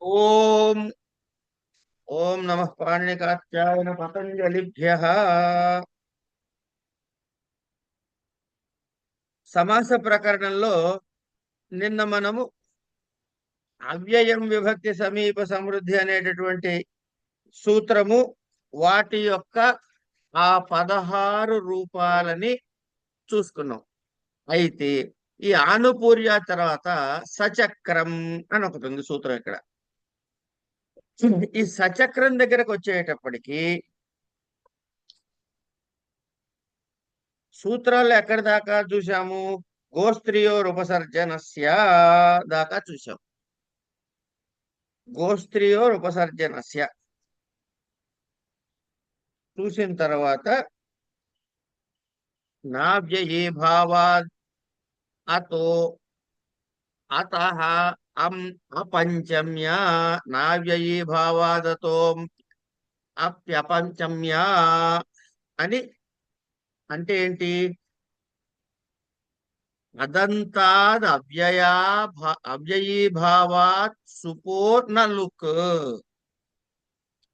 ఓం ఓం నమః పాణినికాత్యాయన పతంజలిభ్యః. సమాస ప్రకరణంలో నిన్న మనము అవ్యయం విభక్తి సమీప సమృద్ధి అనేటటువంటి సూత్రము, వాటి యొక్క ఆ 16 రూపాలని చూసుకున్నాం. అయితే ఈ ఆనుపూర్య తర్వాత సచక్రం అని ఒకటి ఉంది సూత్రం. ఇక్కడ ఈ సచక్రం దగ్గరకు వచ్చేటప్పటికి సూత్రాలు ఎక్కడి దాకా చూసాము? గోస్త్రియోరుపసర్జనస్య దాకా చూసాం. గోస్త్రియోరుపసర్జనస్య చూసిన తర్వాత నావ్యయీ భావాద్ అతో అతః అపంచమ్య నావ్యయీ భావాదతో అప్యపంచమ్య అని అంటే ఏంటి? అదంతాద్ అవ్యయీభావాత్ సుపూర్ణ లుక్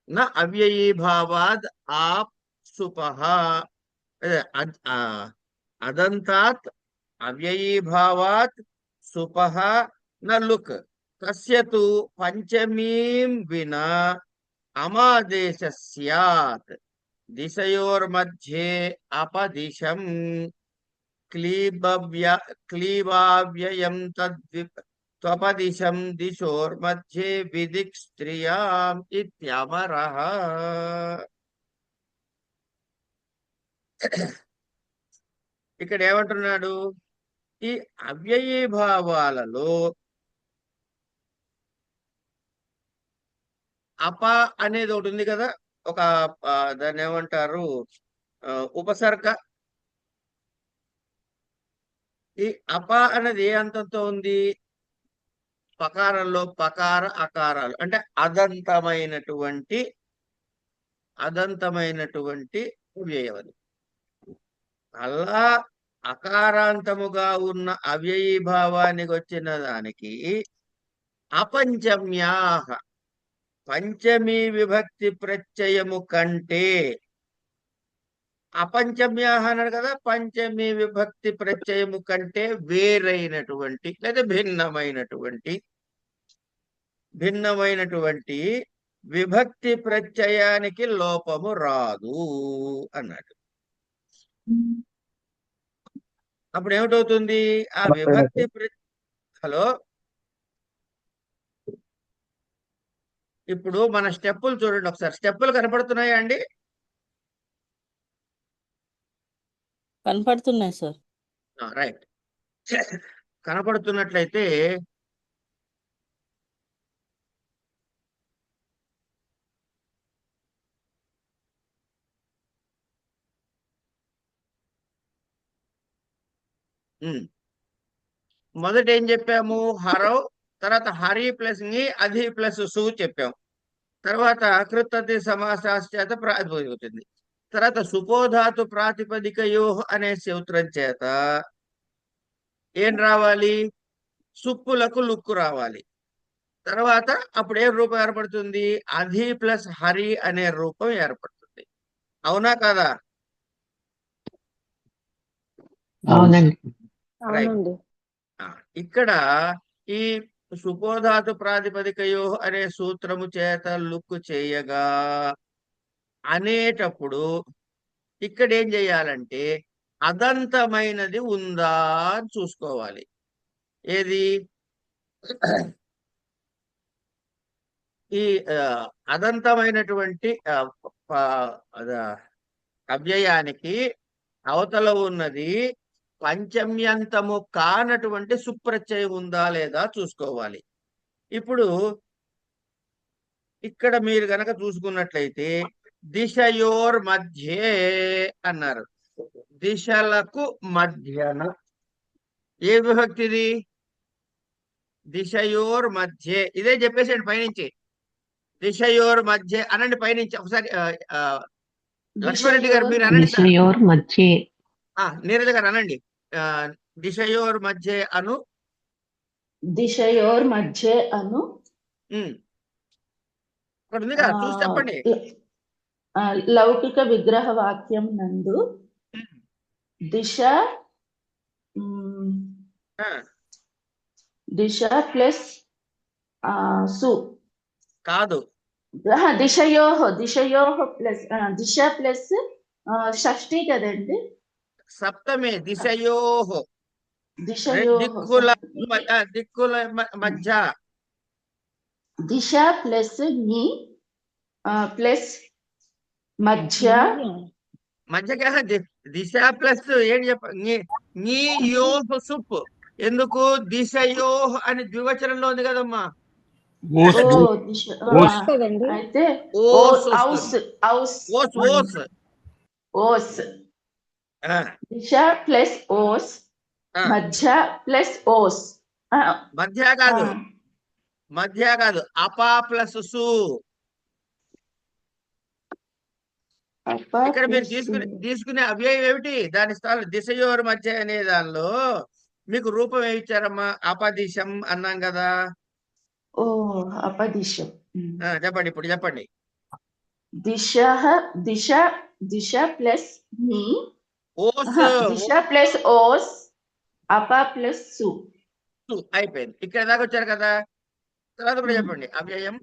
న అవ్యయీభావాద్ ఆప్ సుపః. అదంతాత్ అవ్యయీభావాత్ సుపః న లుక్ తస్య తు పంచమీం వినా అమాదేశ స్యాత్ దిశయోర్మధ్యే అపదిశం క్లీబావ్యయం త్వపదిశం దిశోర్మధ్యే విదిక్ స్త్రియాం ఇత్యమరః. ఇక్కడ ఏమంటున్నాడు? ఈ అవ్యయీభావాలలో అప అనేది ఒకటి ఉంది కదా, ఒక దాన్ని ఏమంటారు, ఉపసర్గ. ఈ అప అనేది ఏ అంతంతో ఉంది? పకారంలో పకార అకారాలు అంటే అదంతమైనటువంటి అవ్యయం అది. అలా అకారాంతముగా ఉన్న అవ్యయీభావానికి వచ్చిన దానికి అపంచమ్యాహ పంచమీ విభక్తి ప్రత్యయము కంటే, అపంచమ్యాహ అన్నాడు కదా, పంచమీ విభక్తి ప్రత్యయము కంటే వేరైనటువంటి లేదా భిన్నమైనటువంటి విభక్తి ప్రత్యయానికి లోపము రాదు అన్నాడు. అప్పుడు ఏమిటవుతుంది? ఆ విభక్తి హలో, ఇప్పుడు మన స్టెప్పులు చూడండి ఒకసారి. స్టెప్పులు కనపడుతున్నాయా అండి? కనపడుతున్నాయి సార్. రైట్. కనపడుతున్నట్లయితే మొదట ఏం చెప్పాము? హరవ్, తర్వాత హరి ప్లస్ ని, అధి ప్లస్ సు చెప్పాం. తర్వాత కృతతి సమాసాస్ చేత ప్రాతిపదిక. తర్వాత సుపోధాతు ప్రాతిపదికయో అనే సూత్రం చేత ఏం రావాలి? సుప్పులకు లుక్కు రావాలి. తర్వాత అప్పుడు ఏ రూపం ఏర్పడుతుంది? అధి ప్లస్ హరి అనే రూపం ఏర్పడుతుంది. అవునా కదా? అవునండి. రైట్. ఇక్కడ ఈ సుపోధాతు ప్రాతిపదికయో అనే సూత్రము చేత లుక్కు చేయగా అనేటప్పుడు ఇక్కడ ఏం చేయాలంటే అదంతమైనది ఉందా అని చూసుకోవాలి. ఏది? ఈ అదంతమైనటువంటి అవ్యయానికి అవతల ఉన్నది పంచమ్యంతము కానటువంటి సుప్రత్యయం ఉందా లేదా చూసుకోవాలి. ఇప్పుడు ఇక్కడ మీరు గనక చూసుకున్నట్లయితే దిశయోర్ మధ్యే అన్నారు. దిశలకు మధ్యన ఏ విభక్తిది? దిశయోర్ మధ్యే. ఇదే చెప్పేసేయండి పైనుంచి. దిశయోర్ మధ్య అనండి పైనుంచి ఒకసారి. లక్ష్మణరెడ్డి గారు మీరు అనండి. దిశయోర్ మధ్యే. నీరజ గారు అనండి. దిశయోర్ మధ్య అను. దిశయోర్ మధ్య అను అక్కడ ఉంది ఆ, కదా, చూసి చెప్పండి. ఆ, లౌకిక విగ్రహ వాక్యం నందు దిశ ఆ, దిశ ప్లస్ సు కాదు, దిశయోహ ప్లస్ దిశ ప్లస్ షష్ఠి కదండి. సప్తమి దిశయోహో, దిశయోహ దిక్కుల మధ్య. దిశ ప్లస్ ని ప్లస్ మధ్య మధ్యగా దిశ ప్లస్ ఏంటి చెప్ప నీ యోహ సుప్. ఎందుకు దిశయోహ అని ద్వివచనంలో ఉంది కదమ్మా. ఓ దిశ ఓస్ అయితే ఓస్ ఔస్ వస్తుంది. ఔస్ ఓస్ ఓస్. ఓస్ ఆ, దిశ ప్లస్ ఓస్ ఆ, మధ్య ప్లస్ ఓస్ మధ్య కాదు, మధ్య కాదు, అపా ప్లస్ సు. ఇక్కడ మీరు తీసుకునే అవ్యయం ఏమిటి? దాని స్థానం దిశయోరు మధ్య అనే దానిలో మీకు రూపం ఏమి ఇచ్చారమ్మా? అపదిశం అన్నాం కదా. ఓ అపదిశం. చెప్పండి, ఇప్పుడు చెప్పండి. దిశ దిశ దిశ ప్లస్ ని ఓస్ దిశ ప్లస్ ఓస్ అప ప్లస్ సు. అయిపోయింది. ఇక్కడ దాకా వచ్చారు కదా. తర్వాత కూడా చెప్పండి అవ్యయం.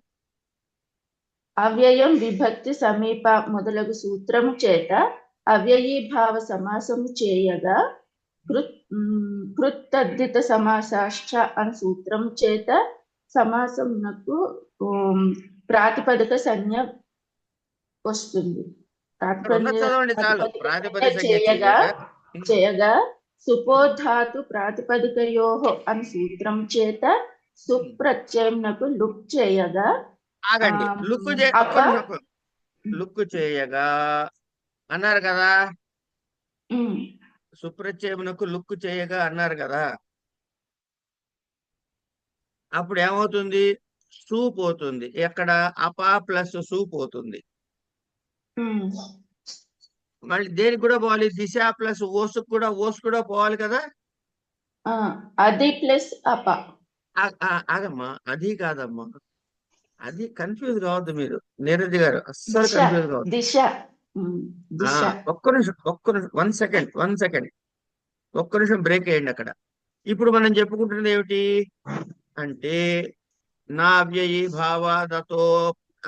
అవ్యయం విభక్తి సమీప మొదలగు సూత్రము చేత అవ్యయీభావ సమాసము చేయగా కృత్తద్ధిత సమాసాశ్చ అని సూత్రం చేత సమాసమునకు ప్రాతిపదిక సంజ్ఞ వస్తుంది. చదవండి చాలు. ప్రాతిపదిక సంజ్ఞ చేయగా సుపోధాతు ప్రాతిపదికయోహో అని సూత్రం చేత సుప్రత్యయమునకు లుక్ చేయగా. ఆగండి, లుక్కు చేయగా అన్నారు కదా. సుప్రత్యయమునకు లుక్కు చేయగా అన్నారు కదా. అప్పుడు ఏమవుతుంది? సు పోతుంది. ఎక్కడ? అపా ప్లస్ సు పోతుంది. మళ్ళీ దేనికి కూడా పోవాలి? దిశ ప్లస్ ఓస్ కూడా పోవాలి కదా. అది ప్లస్ అప. ఆగమ్మా, అది కాదమ్మా, అది కన్ఫ్యూజ్ కావద్దు మీరు. నీరజ్ గారు అస్సలు కన్ఫ్యూజ్ కావద్దు. దిశ ఒక్క నిమిషం 1 సెకండ్ ఒక్క నిమిషం బ్రేక్ వేయండి అక్కడ. ఇప్పుడు మనం చెప్పుకుంటున్నది ఏమిటి అంటే నా వ్యయి భావాదతో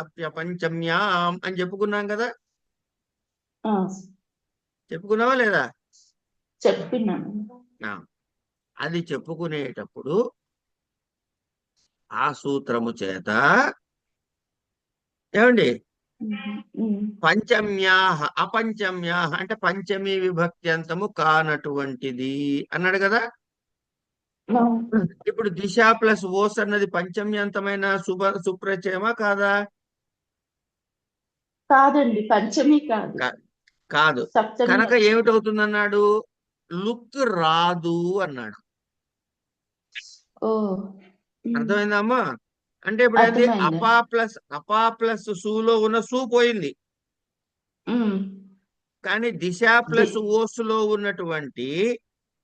అప్యపంచమ్యాం అని చెప్పుకున్నాం కదా. చెప్పుకున్నావా లేదా? చెప్పినాను. అది చెప్పుకునేటప్పుడు ఆ సూత్రము చేత ఏమండి పంచమ్యాహ అపంచమ్యాహ అంటే పంచమీ విభక్తి అంతము కానటువంటిది అన్నాడు కదా. ఇప్పుడు దిశ ప్లస్ ఓస్ అన్నది పంచమ్యంతమైన సుప్రచయమా కాదా? కాదండి, పంచమి కాదు. కనుక ఏమిటవుతుందన్నాడు? లుక్ రాదు అన్నాడు. అర్థమైందమ్మా? అంటే ఇప్పుడు ఏంటి? అపా ప్లస్ సూలో ఉన్న సు పోయింది. కానీ దిశ ప్లస్ ఓస్ లో ఉన్నటువంటి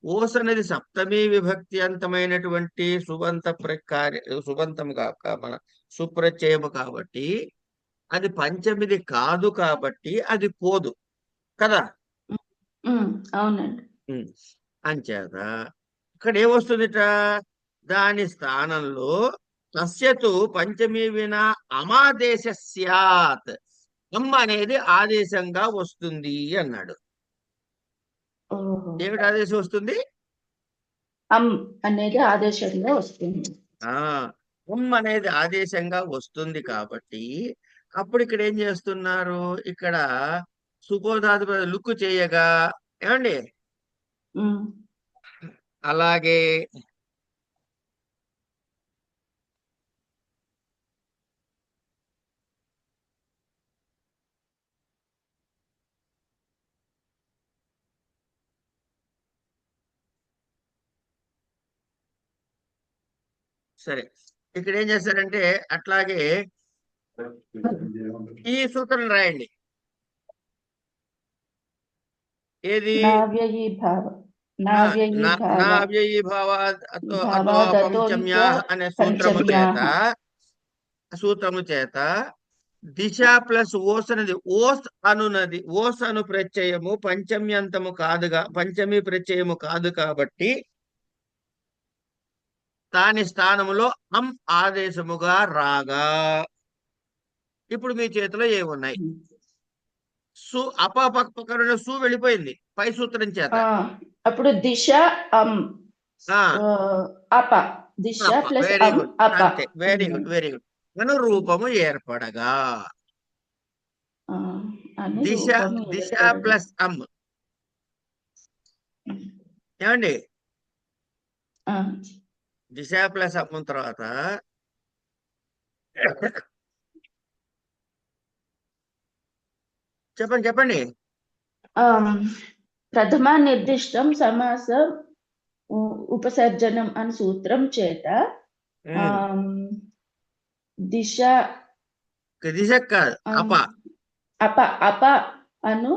ఓస్ అనేది సప్తమీ విభక్తి అంతమైనటువంటి సుబంతం కాక మన సుప్రత్యయము కాబట్టి అది పంచమిది కాదు, కాబట్టి అది పోదు కదా. అవునండి. అంచేత ఇక్కడ ఏమొస్తుందిట? దాని స్థానంలో తస్యతు పంచమీ వినా అమాదేశ స్యాత్, అమ్మ అనేది ఆదేశంగా వస్తుంది అన్నాడు. ఏమిటి ఆదేశం వస్తుంది? అనేది ఆదేశంగా వస్తుంది. అనేది ఆదేశంగా వస్తుంది కాబట్టి అప్పుడు ఇక్కడ ఏం చేస్తున్నారు? ఇక్కడ సుపోధాతు లుక్కు చేయగా ఏమండి, అలాగే సరే ఇక్కడ ఏం చేస్తారంటే అట్లాగే ఈ సూత్రం రాయండి. ఏది? పంచమ్యా అనే సూత్రము చేత దిశ ప్లస్ ఓస్ అనేది ఓస్ అను ప్రత్యయము పంచమ్యంతము కాదుగా, పంచమి ప్రత్యయము కాదు కాబట్టి దాని స్థానములో అం ఆదేశముగా రాగా ఇప్పుడు మీ చేతిలో ఏమున్నాయి? సు పక్కన సు వెళ్ళిపోయింది పై సూత్రం చేత. అప్పుడు దిశ అం ఆ అప దిశ ప్లస్ వెరీ అం గుడ్, అప అంతే, వెరీ గుడ్, వెరీ గుడ్. అనురూపము ఏర్పడగా అని దిశ రూపము దిశ ఏర్పడగా. ప్లస్ అం ఏమండి? ఆ, దిశ ప్లస్ అమ్మం తర్వాత చెప్పండి చెప్పండి. ప్రథమ నిర్దిష్టం సమాస ఉపసర్జనం అని సూత్రం చేత దిశ దిశ కాదు, అప. అప అప అను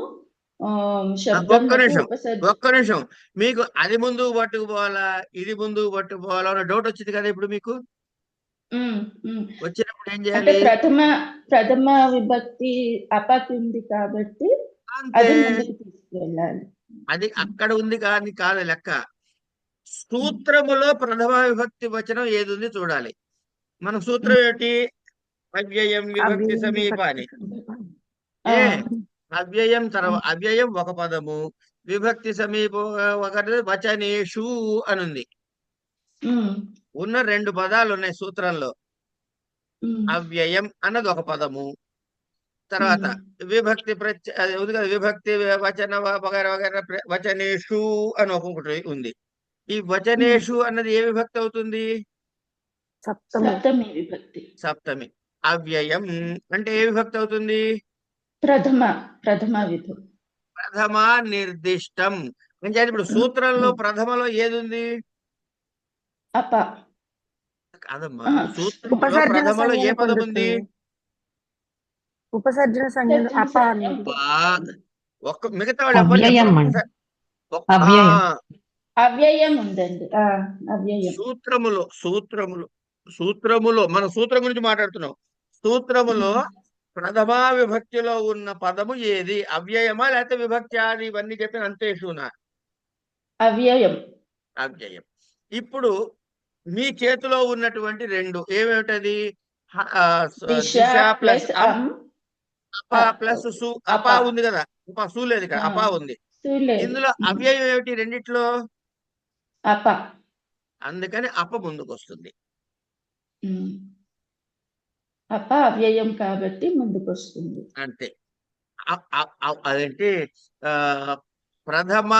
ఒక్క నిమిషం మీకు అది ముందుకు పట్టుకుపోవాలా ఇది ముందుకు పట్టుకుపోవాలా అన్న డౌట్ వచ్చింది కదా ఇప్పుడు మీకు. వచ్చినప్పుడు ఏం అంటే చేయాలి? ప్రథమ విభక్తి అపకి ఉంది కాబట్టి అంతే, అది ముందుకు తీసుకెళ్ళాలి. అది అక్కడ ఉంది కాదు లెక్క. సూత్రములో ప్రథమ విభక్తి వచనం ఏది ఉంది చూడాలి. మన సూత్రం ఏంటి? అవ్యయం విభక్తి సమీపాని. అవ్యయం తర్వాత అవ్యయం ఒక పదము, విభక్తి సమీప ఒకటి వచనేషు అనుంది. ఉన్న 2 పదాలు ఉన్నాయి సూత్రంలో. అవ్యయం అన్నది ఒక పదము, తర్వాత విభక్తి ఉంది కదా, విభక్తి వచన వగైరా వగైరా వచనేషు అని ఒక్కొక్కటి ఉంది. ఈ వచనేషు అన్నది ఏ విభక్తి అవుతుంది? సప్తమి విభక్తి. సప్తమి. అవ్యయం అంటే ఏ విభక్తి అవుతుంది? ప్రథమ విభక్తి. ప్రథమ నిర్దిష్టం అంటే ఇప్పుడు సూత్రంలో ప్రథమలో ఏది ఉంది? అప. కాదమ్మా, సూత్రంలో ప్రథమలో ఏ పదం ఉంది? ఉపసర్జన సంజ్ఞ అప. ఒక్క మిగతా వాళ్ళు ఎవరు చెప్పరు. అవ్యయం ఉందండి. అవ్యయం. సూత్రములో మన సూత్రం గురించి మాట్లాడుతున్నాం. సూత్రములో ప్రథమా విభక్తిలో ఉన్న పదము ఏది? అవ్యయమా లేకపోతే విభక్తి ఆది ఇవన్నీ చెప్పిన అంతేషునా? అవ్యయం. ఇప్పుడు మీ చేతిలో ఉన్నటువంటి 2 ఏమేమిటది? దిశ ప్లస్ అం అప ప్లస్ సు. అప ఉంది కదా, సు లేదు ఇక్కడ, అప ఉంది. ఇందులో అవ్యయం ఏమిటి రెండిట్లో? అప. అందుకని అప ముందుకు వస్తుంది. అప అవ్యయం కాబట్టి ముందుకు వస్తుంది. అంతే. అదేంటి? ప్రథమ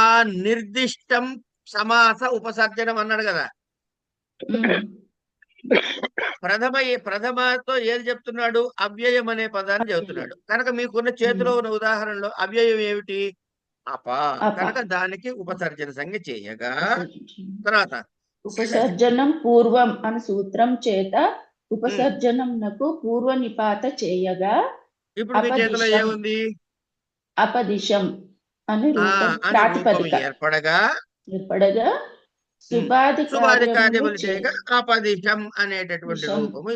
నిర్దిష్టం సమాస ఉపసర్జనం అన్నాడు కదా. ప్రథమతో ఏది చెప్తున్నాడు? అవ్యయం అనే పదాన్ని చెబుతున్నాడు. కనుక మీకున్న చేతిలో ఉన్న ఉదాహరణలో అవ్యయం ఏమిటి? అప. కనుక దానికి ఉపసర్జన సంజ్ఞ చేయగా తర్వాత ఉపసర్జనం పూర్వం అని సూత్రం చేత ఉపసర్జనం నాకు పూర్వ నిపాత చేయగా ఇప్పుడు మీ చేతిలో ఏముంది? అపదిశం అని ప్రాతిపదిక ఏర్పడగా సుబాది కార్యములు చేయగా అపదిశం అనేటటువంటి రూపము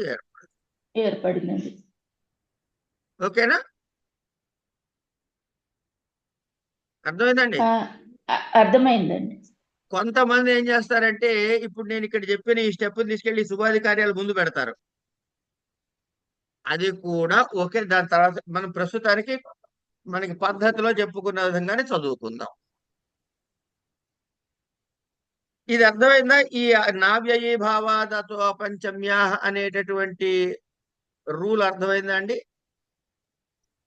ఏర్పడినది. ఓకేనా? అర్థమైందండి? అర్థమైందండి. కొంతమంది ఏం చేస్తారంటే ఇప్పుడు నేను ఇక్కడ చెప్పిన ఈ స్టెప్ తీసుకెళ్లి సుబాది కార్యాలు ముందు పెడతారు. అది కూడా ఓకే. దాని తర్వాత మనం ప్రస్తుతానికి మనకి పద్ధతిలో చెప్పుకున్న విధంగానే చదువుకుందాం. ఇది అర్థమైందా? ఈ నావ్యయీ భావాదతో పంచమ్యా అనేటటువంటి రూల్ అర్థమైందా అండి?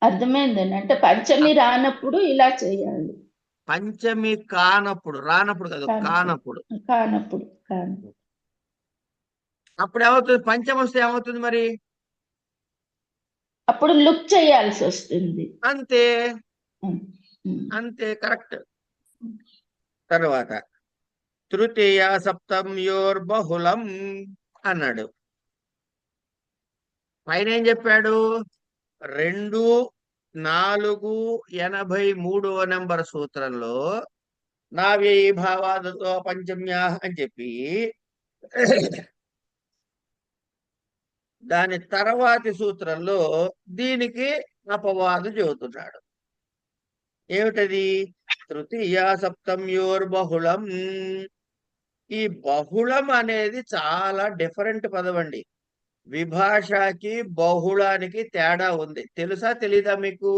అర్థమైందండి. అంటే పంచమి రానప్పుడు ఇలా చేయాలి. పంచమి రానప్పుడు కాదు, కానప్పుడు. అప్పుడు ఏమవుతుంది? పంచమి వస్తే ఏమవుతుంది మరి? అప్పుడు లుక్ చేయాల్సి వస్తుంది. అంతే, కరెక్ట్. తర్వాత తృతీయ సప్తమ్యోర్బహుళం అన్నాడు. పైన ఏం చెప్పాడు? 2, 4, 83వ నెంబర్ సూత్రంలో నావ్యయీ భావాదతో పంచమ్యా అని చెప్పి దాని తర్వాతి సూత్రంలో దీనికి అపవాదు చెబుతున్నాడు. ఏమిటది? తృతీయ సప్తమ్యోర్బహుళం. ఈ బహుళం అనేది చాలా డిఫరెంట్ పదం అండి. విభాషకి బహుళానికి తేడా ఉంది. తెలుసా తెలీదా మీకు?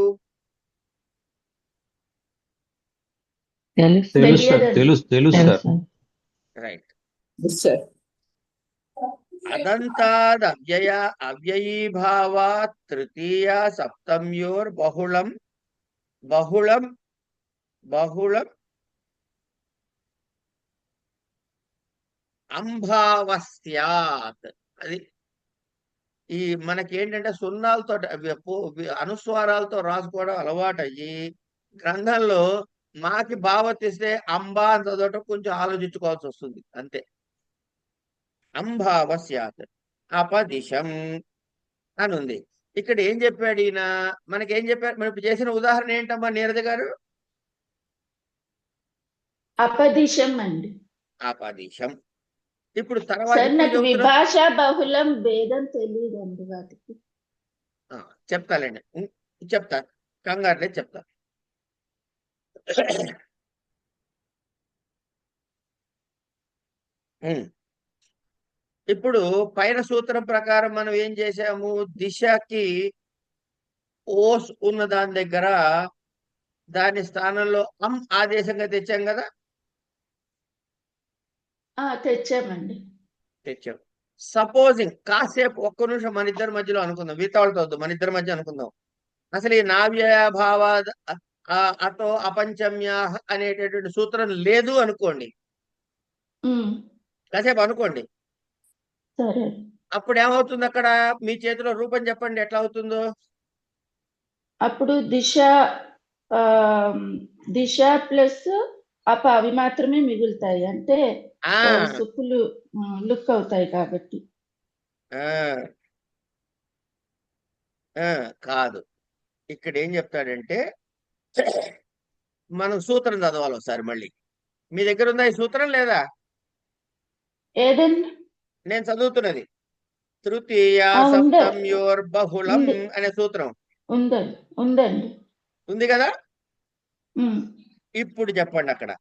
తెలుసు తెలుసు సార్, తెలియదండి. తెలుసు సార్. తెలుసు రైట్. Yes, sir. అదంతాద్ అవ్యయీభావాత్ తృతీయ సప్తమ్యోర్ బహుళం బహుళం బహుళం అంభావస్యాత్. అది ఈ మనకి ఏంటంటే సున్నాలతో అనుస్వారాలతో రాసుకోవడం అలవాటు అయ్యి గ్రంథంలో మాకి భావతిస్తే అంబా అని చదవటం కొంచెం ఆలోచించుకోవాల్సి వస్తుంది అంతే. అంభావస్యాత్ అపదిశం అని ఉంది. ఇక్కడ ఏం చెప్పాడు ఈయన? మనకేం చెప్పారు? మనం ఇప్పుడు చేసిన ఉదాహరణ ఏంటమ్మా నీరజ గారు? అపదిశం అండి. అపదిశం. ఇప్పుడు తర్వాత సార్ ఇప్పుడు నాకు చెబుతున్నా విభాష బహుళం భేదం తెలియదండి వాటికి. చెప్తాలేండి. చెప్తా, కంగారులే చెప్తా. ఇప్పుడు పైన సూత్రం ప్రకారం మనం ఏం చేసాము? దిశకి ఓస్ ఉన్న దాని దగ్గర దాని స్థానంలో ఆదేశంగా తెచ్చాం కదా. తెచ్చామండి. తెచ్చాం. సపోజింగ్ కాసేపు ఒక్క నిమిషం మన ఇద్దరి మధ్యలో అనుకుందాం, వీతాళ్ళతో వద్దు, మన ఇద్దరి మధ్య అనుకుందాం. అసలు ఈ నావ్యయభావ అతో అపంచమ్య అనేటటువంటి సూత్రం లేదు అనుకోండి, కాసేపు అనుకోండి. సరే. అప్పుడు ఏమవుతుంది? అక్కడ మీ చేతిలో రూపం చెప్పండి ఎట్లా అవుతుందో. అప్పుడు దిశ ప్లస్ అప అవి మాత్రమే మిగులుతాయి. అంటే సుప్పులు లుక్ అవుతాయి కాబట్టి. కాదు, ఇక్కడ ఏం చెప్తాడంటే మనం సూత్రం చదవాలి ఒకసారి మళ్ళీ. మీ దగ్గర ఉందా ఈ సూత్రం లేదా? ఏదండి? నేను చదువుతున్నది తృతీయ సప్తమ్యోర్ బహుళం అనే సూత్రం ఉందండి. ఉంది కదా. ఇప్పుడు చెప్పండి అక్కడ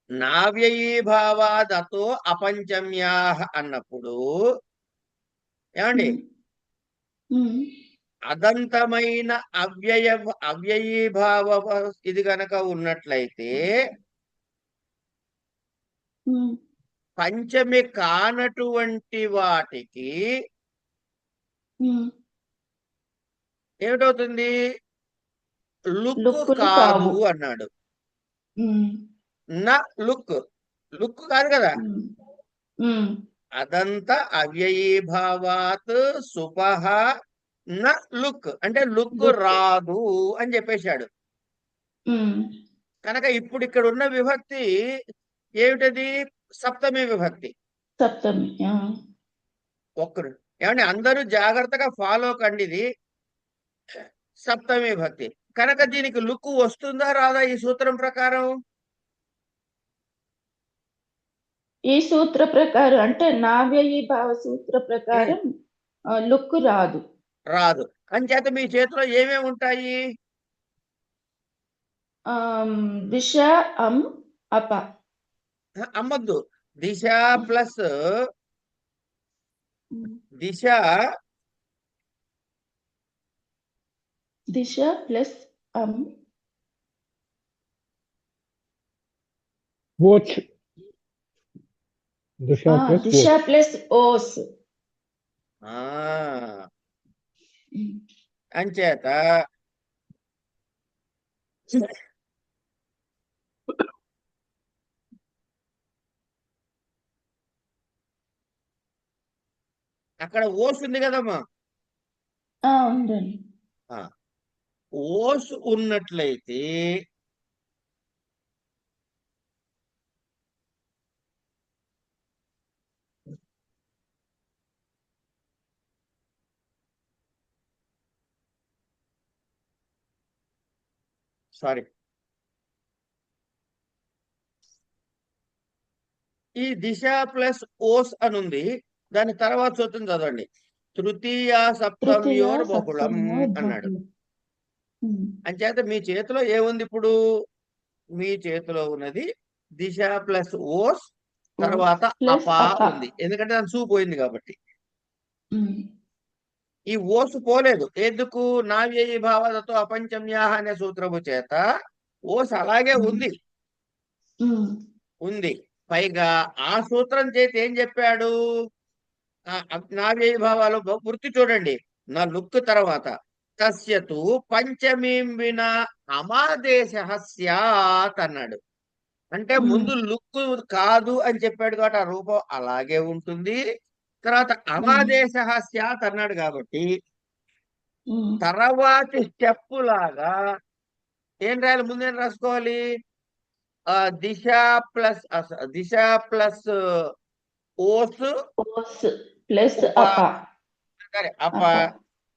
నావ్యయీభావాదతో అపంచమ్యా అన్నప్పుడు ఏమండి? అదంతమైన అవ్యయీభావ ఇది గనక ఉన్నట్లయితే పంచమి కానటువంటి వాటికి ఏమిటవుతుంది? లుక్ కాదు అన్నాడు. నా లుక్ కాదు కదా. అదంత అవ్యయీభావాత్ సుపహ న లుక్ అంటే లుక్ రాదు అని చెప్పేశాడు. కనుక ఇప్పుడు ఇక్కడ ఉన్న విభక్తి ఏమిటది? సప్తమి విభక్తి. సప్తమి. ఒక్కరు ఏమండి అందరూ జాగ్రత్తగా ఫాలో కండి. ఇది సప్తమి విభక్తి కనుక దీనికి లుక్ వస్తుందా రాదా ఈ సూత్రం ప్రకారం? ఈ సూత్ర ప్రకారం అంటే నావ్యయీభావ సూత్ర ప్రకారం లుక్ రాదు. అంచేత మీ చేతిలో ఏమేమి ఉంటాయి? దిశ అప. అమ్మద్దు. దిశ ప్లస్ దిశ దిశ ప్లస్ ఓస్. అంచేత అక్కడ ఓస్ ఉంది కదమ్మా. ఉందండి. ఓస్ ఉన్నట్లయితే ఈ దిశ ప్లస్ ఓస్ అని ఉంది. దాని తర్వాత సూత్రం చదవండి. తృతీయ తృతీయ సప్తమ్యోర్ బహుళం సప్తమ్యో అన్నాడు. బహుళం. ఉమ్, అంచేత మీ చేతిలో ఏముంది ఇప్పుడు? మీ చేతిలో ఉన్నది దిశ ప్లస్ ఓస్ తర్వాత ప్లస్ అపా అప. ఉంది. ఎందుకంటే దాని సూ పోయింది కాబట్టి. ఉమ్, ఈ ఓసు పోలేదు. ఎందుకు? నావ్యయి భావనతో అపంచమ్యాహ అనే సూత్రము చేత ఓస్ అలాగే ఉమ్, ఉంది. ఉమ్, ఉంది. పైగా ఆ సూత్రం చేతి ఏం చెప్పాడు? నావ్యయి భావాలు వృత్తి చూడండి. నా లుక్ తర్వాత తస్యతు పంచమీం వినా అమాదేశ స్యాత్ అన్నాడు. అంటే ఉమ్, ముందు లుక్ కాదు అని చెప్పాడు కాబట్టి ఆ రూపం అలాగే ఉంటుంది. తర్వాత ఉమ్, అమాదేశ స్యాత్ అన్నాడు కాబట్టి ఉమ్. తర్వాతి స్టెప్ లాగా ఏం రాయాలి? ముందేం రాసుకోవాలి? దిశ ప్లస్ దిశ ప్లస్ ఓస్ ఓస్ ప్లస్ ఉప అప. సరే అప అప.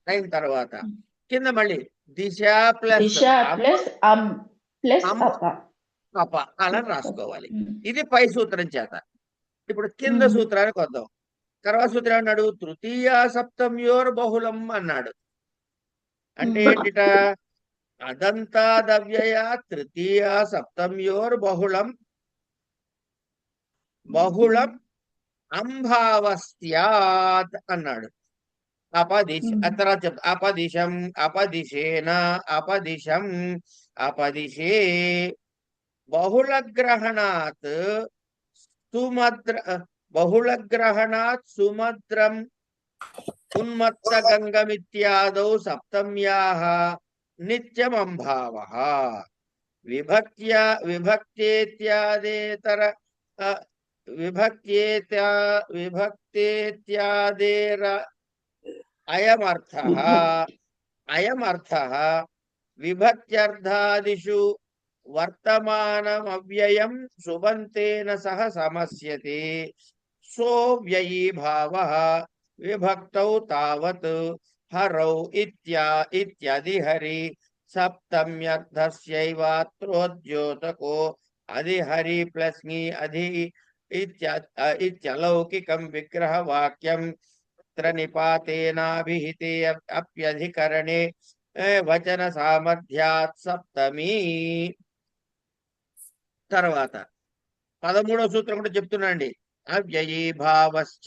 అయిన తర్వాత ఉమ్. కింద మళ్ళీ దిశ ప్లస్ దిశ ప్లస్ అమ్ ప్లస్ అమ్ అప. అప అలా ప్లస్ అప. రాసుకోవాలి. ఉమ్, ఇది పై సూత్రం చేత. ఇప్పుడు కింద ఉమ్, సూత్రానికి వద్దాం. తర్వాత సూత్రం అన్నాడు తృతీయ సప్తమ్యోర్ బహుళం అన్నాడు. అంటే ఉమ్, ఏంటిట? అదంతాదవ్యయ తృతీయ సప్తమ్యోర్ బహుళం బహుళం అంభావస్యాత్ అన్నాడు. అపదిశ ఉమ్, తర్వాత చెప్తా. అపదిశం అపదిశేన అపదిశం అపదిశే బహుళగ్రహణాత్ సుమద్ర బహుళగ్రహణాత్ సుమద్రం ఉన్మత్తగంగమిత్యాదౌ సప్తమ్యాః నిత్యమంభావః విభక్త్యేత్యాదేతర విభక్త్యేత్యా విభక్తేత్యాదేర అయమర్థః విభక్తి. అయమర్థః విభక్త్యర్థాదిషు వర్తమానమవ్యయం సుబంతేన సహ సమస్యతే సో వ్యయీ భావః విభక్తౌ తావత్ హరౌ ఇత్యదిహరి సప్తమ్యర్థస్యైవాత్రోద్యోతకో అధిహరి ప్లస్ ని అధి ఇత్యలౌకికం విగ్రహవాక్యం నిపాతేనాభిహితే అప్యధికరణే వచన సామర్థ్యాత్ సప్తమి. తర్వాత 13వ సూత్రం కూడా చెప్తున్నాండి. అవ్యయీ భావశ్చ.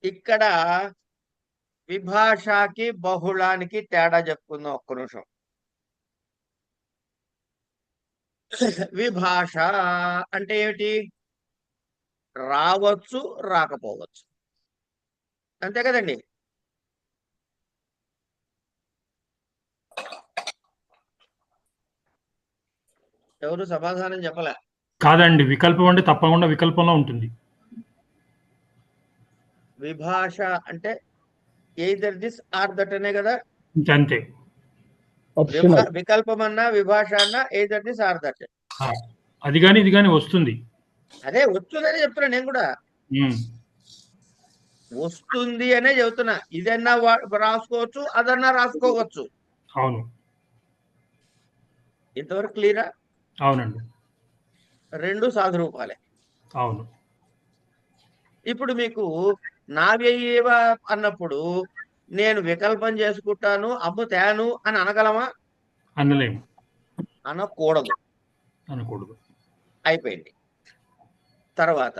ఇక్కడ విభాషకి బహుళానికి తేడా చెప్పుకుందాం ఒక్క నిమిషం. విభాష అంటే ఏమిటి? రావచ్చు రాకపోవచ్చు, అంతే కదండి. ఎవరు సమాధానం చెప్పలే. కాదండి, వికల్పం అంటే తప్పకుండా వికల్పంలో ఉంటుంది. విభాష అంటే ఎయిదర్ దిస్ ఆర్ దట్ అనే కదా. అంతే. వికల్పం అన్నా విభాష అన్నా ఎయిదర్ దిస్ ఆర్ దట్. ఆ, అది కానీ ఇది కానీ వస్తుంది. అదే వస్తుందని చెప్తున్నా నేను కూడా. ఉమ్, వస్తుంది అనే చెబుతున్నా. ఇదన్నా రాసుకోవచ్చు, అదన్నా రాసుకోవచ్చు. అవును. ఇంతవరకు క్లియరా? అవునండి. రెండు సాధురూపాలే. అవును. ఇప్పుడు మీకు నావ్యయేవ అన్నప్పుడు నేను వికల్పం చేసుకుంటాను అమ్ముతాను అని అనగలమా? అనలేము. అనకూడదు. అనకూడదు. అయిపోయింది. తర్వాత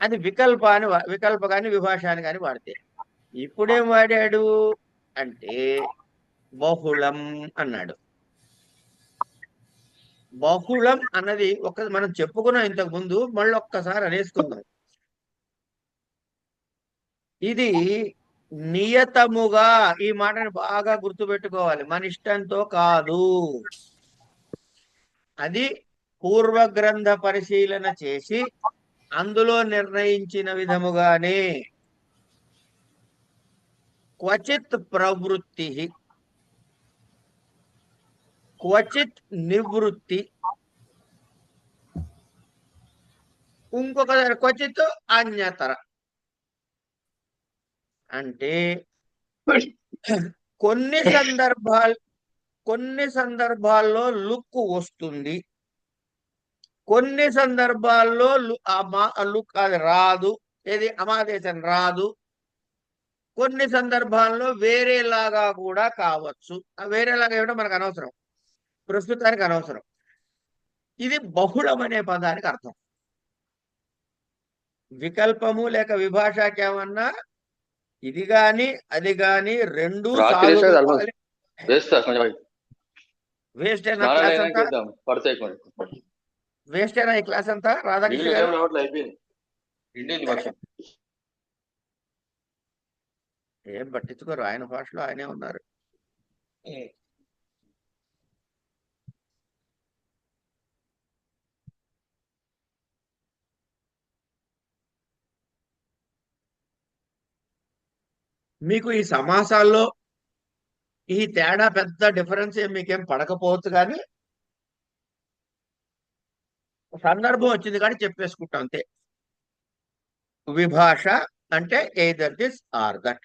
అది వికల్ప కానీ విభాష అని కానీ వాడితే ఇప్పుడేం వాడాడు అంటే బహుళం అన్నాడు. బహుళం అన్నది మనం చెప్పుకున్నాం ఇంతకు ముందు, మళ్ళీ ఒక్కసారి అనేసుకుందాం. ఇది నియతముగా, ఈ మాటని బాగా గుర్తుపెట్టుకోవాలి, మన ఇష్టంతో కాదు. అది పూర్వగ్రంథ పరిశీలన చేసి అందులో నిర్ణయించిన విధముగానే క్వచిత్ ప్రవృత్తి క్వచిత్ నివృత్తి, ఇంకొక క్వచిత్ అన్యతర. అంటే కొన్ని సందర్భాల్లో లుక్ వస్తుంది, కొన్ని సందర్భాల్లో అది రాదు, ఏది అమాదేశం రాదు. కొన్ని సందర్భాల్లో వేరేలాగా కూడా కావచ్చు. ఆ వేరేలాగా ఏమిటో మనకు అనవసరం, ప్రస్తుతానికి అనవసరం. ఇది బహుళం అనే పదానికి అర్థం. వికల్పము లేక విభాషకి ఏమన్నా ఇది గాని అది గాని రెండు వేస్ట్ అయినా క్లాస్ అంతా, వేస్ట్ అయినా ఈ క్లాస్ అంతా. రాధాకృష్ణ గారు ఏం పట్టించుకోరు, ఆయన భాషలో ఆయనే ఉన్నారు. మీకు ఈ సమాసాల్లో ఈ తేడా పెద్ద డిఫరెన్స్ మీకేం పడకపోవచ్చు, కానీ సందర్భం వచ్చింది కానీ చెప్పేసుకుంటాం అంతే. విభాష అంటే ఎయిదర్ దిస్ ఆర్ దట్,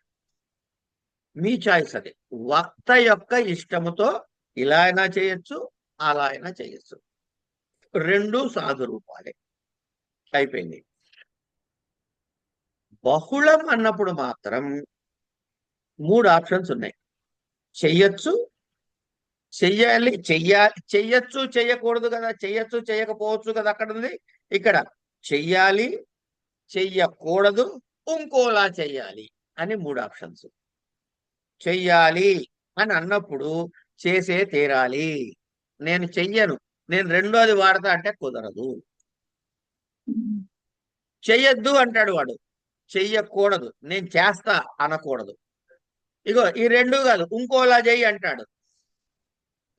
మీ చాయిస్. అది వక్త యొక్క ఇష్టముతో ఇలా అయినా చేయొచ్చు, అలా అయినా చేయొచ్చు. రెండు సాధు రూపాలే, అయిపోయింది. బహుళం అన్నప్పుడు మాత్రం 3 ఆప్షన్స్ ఉన్నాయి. చెయ్యొచ్చు, చెయ్యాలి, చెయ్యొచ్చు, చెయ్యకూడదు కదా, చెయ్యొచ్చు చేయకపోవచ్చు కదా. అక్కడ ఉంది, ఇక్కడ చెయ్యాలి, చెయ్యకూడదు, ఇంకోలా చెయ్యాలి అని 3 ఆప్షన్స్. చెయ్యాలి అని అన్నప్పుడు చేసే తీరాలి. నేను చెయ్యను, నేను రెండోది వాడతా అంటే కుదరదు. చెయ్యొద్దు అంటాడు వాడు, చెయ్యకూడదు, నేను చేస్తా అనకూడదు. ఇగో ఈ రెండు కాదు, ఇంకోలా చెయ్యి అంటాడు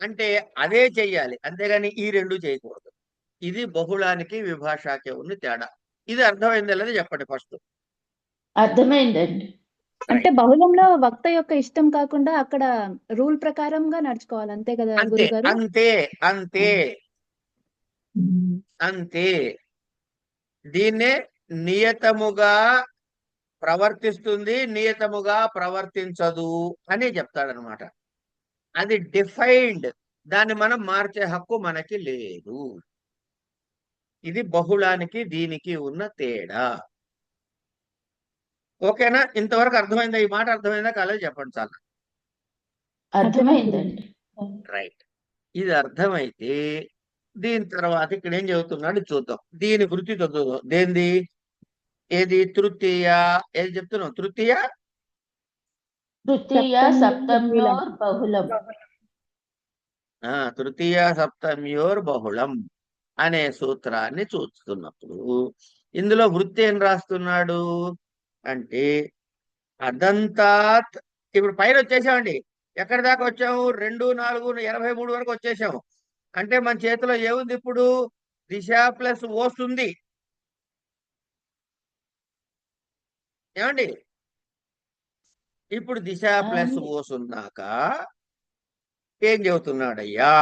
అంటే అదే చెయ్యాలి, అంతేగాని ఈ రెండు చేయకూడదు. ఇది బహుళానికి విభాషాకి ఉన్న తేడా. ఇది అర్థమైంది లేదా చెప్పండి ఫస్ట్. అర్థమైందండి. అంటే బహుళంలో వక్త యొక్క ఇష్టం కాకుండా అక్కడ రూల్ ప్రకారంగా నడుచుకోవాలి, అంతే కదా అంతే గురుగారు? అంతే అంతే అంతే. దీన్నే నియతముగా ప్రవర్తిస్తుంది, నియతముగా ప్రవర్తించదు అని చెప్తాడనమాట. అది డిఫైన్డ్, దాన్ని మనం మార్చే హక్కు మనకి లేదు. ఇది బహుళానికి దీనికి ఉన్న తేడా. ఓకేనా? ఇంతవరకు అర్థమైందా? ఈ మాట అర్థమైందా కాలేదు చెప్పండి చాలా. అర్థమైందండి. రైట్. ఇది అర్థమైతే దీని తర్వాత ఇక్కడ ఏం చెబుతున్నాడు చూద్దాం. దీని వృత్తి చదువుదాం. దేంది? ఏది? తృతీయ. ఏది చెప్తున్నాం? తృతీయ సప్తమ్యోర్ బహుళం. తృతీయ సప్తమ్యోర్ బహుళం అనే సూత్రాన్ని చూస్తున్నప్పుడు ఇందులో వృత్తి ఏం రాస్తున్నాడు అంటే అదంతాత్. ఇప్పుడు పైన వచ్చేసామండి. ఎక్కడి దాకా వచ్చాము? 2, 4, 83 వరకు వచ్చేసాము. అంటే మన చేతిలో ఏముంది ఇప్పుడు? దిశ ప్లస్ వస్తుంది. ఏమండి? ఇప్పుడు దిశ ప్లస్ ఓసున్నాక ఏం చెబుతున్నాడయ్యా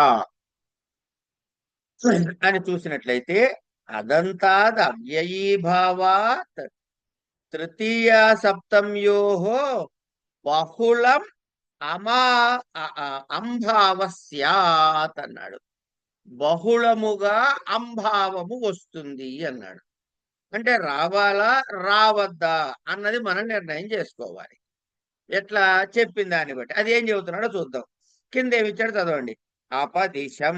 అని చూసినట్లయితే అదంతాద్ అవ్యయీభావాత్ తృతీయ సప్తమ్యోహో బహుళం అంభావస్యాత్ అన్నాడు. బహుళముగా అంభావము వస్తుంది అన్నాడు. అంటే రావాలా రావద్దా అన్నది మనం నిర్ణయం చేసుకోవాలి. ఎట్లా? చెప్పిన దాన్ని బట్టి. అది ఏం చెబుతున్నాడో చూద్దాం. కింద ఏమి ఇచ్చాడు చదవండి. అపదిశం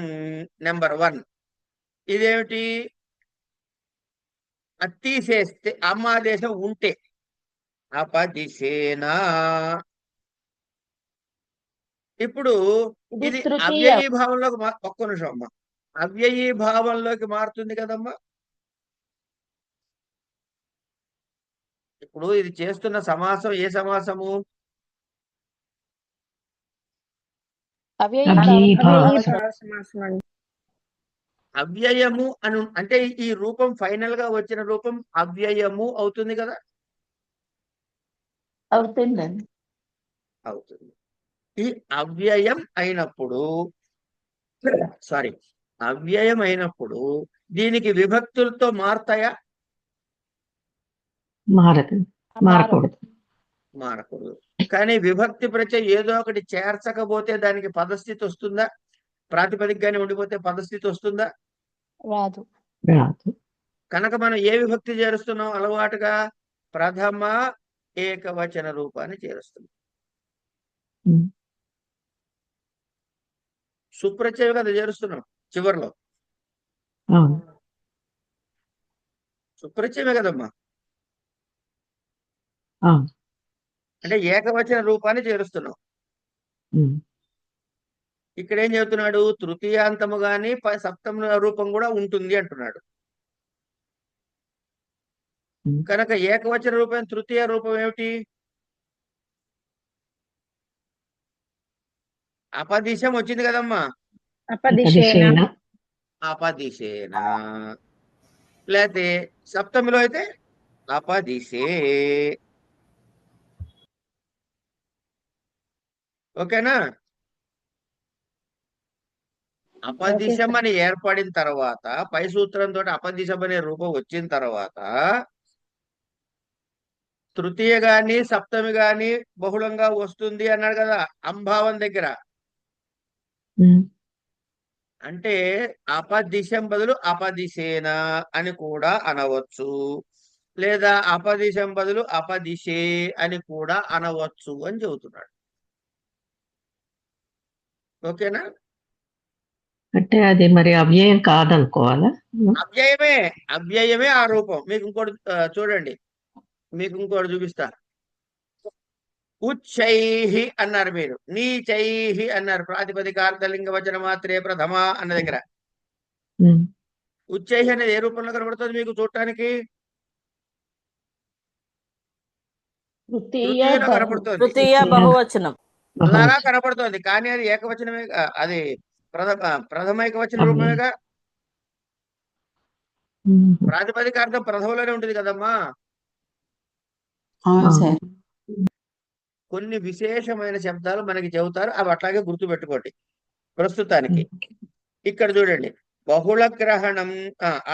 నెంబర్ 1. ఇదేమిటి? అది తీసేస్తే అమ్మాదేశం ఉంటే అపదిశేనా. ఇప్పుడు ఇది అవ్యయీ భావంలోకి ఒక్క నిమిషం అమ్మా, అవ్యయీ భావంలోకి మారుతుంది కదమ్మా. ఇప్పుడు ఇది చేస్తున్న సమాసం ఏ సమాసము? అవ్యయము అని. అంటే ఈ రూపం ఫైనల్ గా వచ్చిన రూపం అవ్యయము అవుతుంది కదా. అవుతుందండి. అవుతుంది. ఈ అవ్యయం అయినప్పుడు అవ్యయం అయినప్పుడు దీనికి విభక్తులతో మారతాయా? మారకూడదు. మారకూడదు. కానీ విభక్తి ప్రత్యయం ఏదో ఒకటి చేర్చకపోతే దానికి పదస్థితి వస్తుందా? ప్రాతిపదికగానే ఉండిపోతే పదస్థితి వస్తుందా? రాదు. రాదు. కనుక మనం ఏ విభక్తి చేరుస్తున్నాం అలవాటుగా? ప్రథమ ఏకవచన రూపాన్ని చేరుస్తున్నాం. ఉమ్. సుప్రత్యయం కదా చేరుస్తున్నాం చివరిలో. అవును. సుప్రత్యయమే కదమ్మా. అవును. అంటే ఏకవచన రూపాన్ని చేరుస్తున్నాం. ఉమ్. ఇక్కడ ఏం చెబుతున్నాడు? తృతీయాంతము గాని సప్తమ రూపం కూడా ఉంటుంది అంటున్నాడు. ఉమ్. కనుక ఏకవచన రూపం తృతీయ రూపం ఏమిటి? అపదిశం వచ్చింది కదమ్మా. అపదిశేన. అపదిశేన. లేకపోతే సప్తమిలో అయితే అపదిశే. ఓకేనా? అపదిశం అని ఏర్పడిన తర్వాత, పై సూత్రంతో అపదిశం అనే రూపం వచ్చిన తర్వాత తృతీయ గాని సప్తమి గాని బహుళంగా వస్తుంది అన్నాడు కదా అంభావం దగ్గర. ఉమ్. అంటే అపదిశం బదులు అపదిశేన అని కూడా అనవచ్చు, లేదా అపదిశం బదులు అపదిశే అని కూడా అనవచ్చు అని చెబుతున్నాడు. ఓకేనా? అంటే అది మరి అవ్యయం కాదనుకోవాలా? అవ్యయమే. అవ్యయమే ఆ రూపం. మీకు ఇంకోటి చూడండి, మీకు ఇంకోటి చూపిస్తా. ఉచ్చైహి అన్నారు మీరు, నీచైహి అన్నారు. ప్రాతిపదికార్థలింగ వచన మాత్రే ప్రథమ అన్న దగ్గర ఉమ్. ఉచ్చైహి అనేది ఏ రూపంలో కనబడుతుంది మీకు చూడటానికి? తృతీయలో కనబడుతుంది. తృతీయ బహువచనం అలాగా కనబడుతోంది, కానీ అది ఏకవచనమే. అది ప్రథమ ఏకవచన రూపమేగా. ఉమ్. ప్రాతిపదికార్థం ప్రథమలోనే ఉంటుంది కదమ్మా. అవును సార్. కొన్ని విశేషమైన శబ్దాలు మనకి చెబుతారు, అవి అట్లాగే గుర్తు పెట్టుకోండి. ప్రస్తుతానికి ఇక్కడ చూడండి, బహుళ గ్రహణం.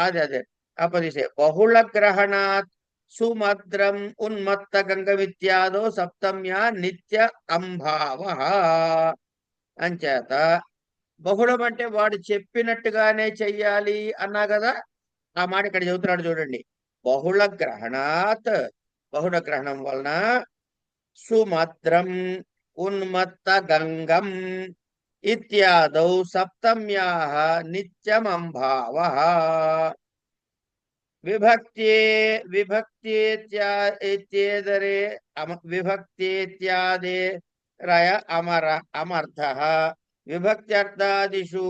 అదే అపదిశే. బహుళ గ్రహణాత్ సుమద్రం ఉన్మత్త గంగమిత్యాదో సప్తమ్యా నిత్య అంభావ. అంచేత బహుళం అంటే వాడు చెప్పినట్టుగానే చెయ్యాలి అన్నా కదా. ఆ మాట ఇక్కడ చెబుతున్నాడు చూడండి. బహుళ గ్రహణాత్, బహుళ గ్రహణం వలన సుమద్రం ఉన్మత్త గంగం ఇత్యాదౌ సప్తమ్యాః నిత్యమంభావ. విభక్త్యేత్యేదరే విభక్త్యేత్యాదేరయ అమర్థః. విభక్త్యర్థాదిషు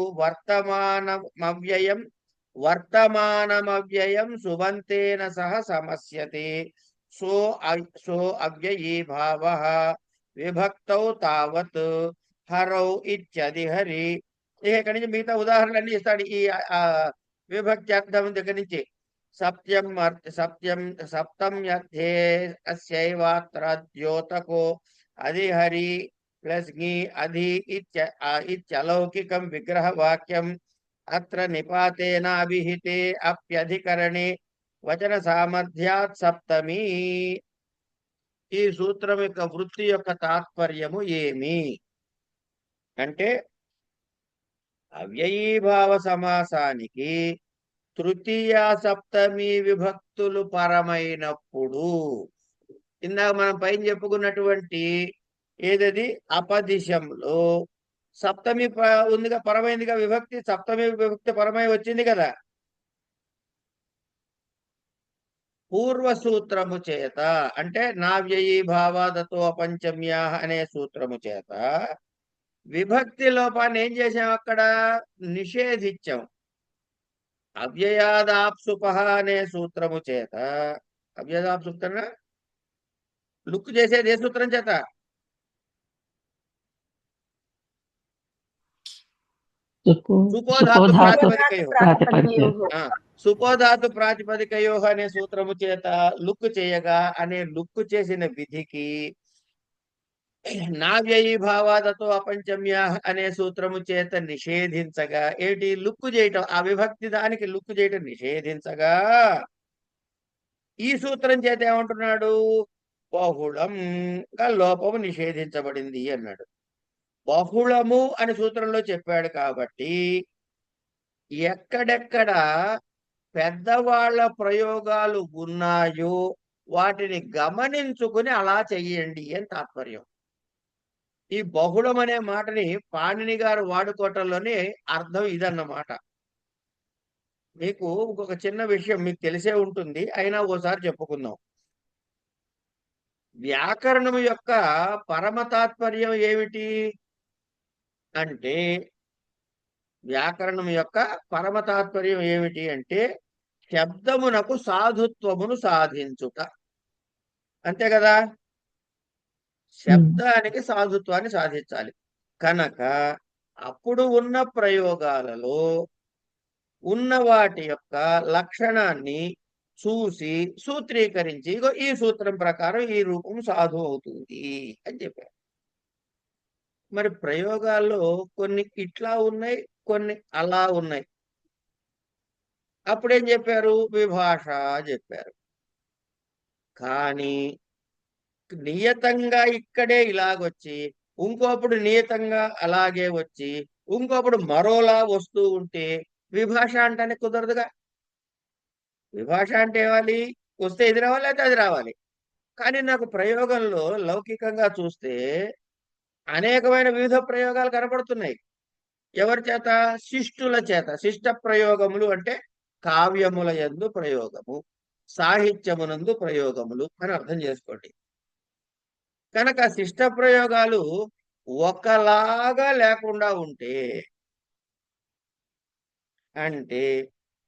వర్తమానమవ్యయం సుబంతేన సహ సమస్యతే. సో అవ్యయీభావః విభక్తౌ తావత్ హరౌ ఇత్యధిహరి. ఇక్కడి నుంచి మిగతా ఉదాహరణలన్నీ ఇస్తాడు ఈ విభక్తి అర్థం దగ్గర నుంచి. సప్తమ్యర్థే అస్యైవాత్ర ద్యోతకో అధిహరి ప్లస్ ఞి అధి ఇత్యలౌకికం విగ్రహవాక్యం. అత్ర నిపాతేన అభిహితే అప్యధికరణే వచన సామర్థ్యాత్ సప్తమి. ఈ సూత్రం యొక్క వృత్తి యొక్క తాత్పర్యము ఏమి అంటే, అవ్యయీభావ సమాసానికి తృతీయ సప్తమి విభక్తులు పరమైనప్పుడు, ఇందాక మనం పైన చెప్పుకున్నటువంటి ఏదది అపదిశంలో సప్తమి ఉందిగా, పరమైందిగా విభక్తి. సప్తమి విభక్తి పరమై వచ్చింది కదా. పూర్వ సూత్రము చేత అంటే నావ్యయీభావాదతో పంచమ్యా అనే సూత్రము చేత విభక్తి లోపాన్ని ఏం చేసాం? అక్కడ నిషేధించాం. అవ్యయాదాప్సుపహ అనే సూత్రము చేత, అవ్యయాదాప్సుప్తన లుక్ చేసేది ఏ సూత్రం చేత? సుపోధాతు ప్రాతిపదికయో. సుపోధాతు ప్రాతిపదికయో అనే సూత్రము చేత లుక్ చేయగా, అనే లుక్ చేసిన విధికి నావ్యయీభావాదతో అపంచమ్య అనే సూత్రము చేత నిషేధించగా, ఏంటి? లుక్కు చేయటం. ఆ విభక్తి దానికి లుక్కు చేయటం నిషేధించగా, ఈ సూత్రం చేత ఏమంటున్నాడు? బహుళంగా లోపము నిషేధించబడింది అన్నాడు. బహుళము అని సూత్రంలో చెప్పాడు కాబట్టి ఎక్కడెక్కడ పెద్దవాళ్ళ ప్రయోగాలు ఉన్నాయో వాటిని గమనించుకుని అలా చెయ్యండి అని తాత్పర్యం. ఈ బహుళం అనే మాటని పాణిని గారు వాడుకోవటంలోనే అర్థం ఇదన్నమాట. మీకు ఇంకొక చిన్న విషయం మీకు తెలిసే ఉంటుంది, అయినా ఓసారి చెప్పుకుందాం. వ్యాకరణం యొక్క పరమ తాత్పర్యం ఏమిటి అంటే, వ్యాకరణం యొక్క పరమ తాత్పర్యం ఏమిటి అంటే శబ్దమునకు సాధుత్వమును సాధించుట. అంతే కదా, శబ్దానికి సాధుత్వాన్ని సాధించాలి. కనుక అప్పుడు ఉన్న ప్రయోగాలలో ఉన్న వాటి యొక్క లక్షణాన్ని చూసి సూత్రీకరించి ఇగో ఈ సూత్రం ప్రకారం ఈ రూపం సాధు అవుతుంది అని చెప్పారు. మరి ప్రయోగాల్లో కొన్ని ఇట్లా ఉన్నాయి, కొన్ని అలా ఉన్నాయి. అప్పుడేం చెప్పారు, విభాష చెప్పారు. కానీ నియతంగా ఇక్కడే ఇలాగొచ్చి ఇంకోప్పుడు నియతంగా అలాగే వచ్చి ఇంకోప్పుడు మరోలా వస్తూ ఉంటే విభాష అంటానే కుదరదుగా. విభాష అంటే ఏవాలి, వస్తే ఇది రావాలి అయితే అది రావాలి. కానీ నాకు ప్రయోగంలో లౌకికంగా చూస్తే అనేకమైన వివిధ ప్రయోగాలు కనపడుతున్నాయి. ఎవరి చేత, శిష్టుల చేత. శిష్ట ప్రయోగములు అంటే కావ్యముల యందు ప్రయోగము, సాహిత్యమునందు ప్రయోగములు అని అర్థం చేసుకోండి. కనుక శిష్ట ప్రయోగాలు ఒకలాగా లేకుండా ఉంటే, అంటే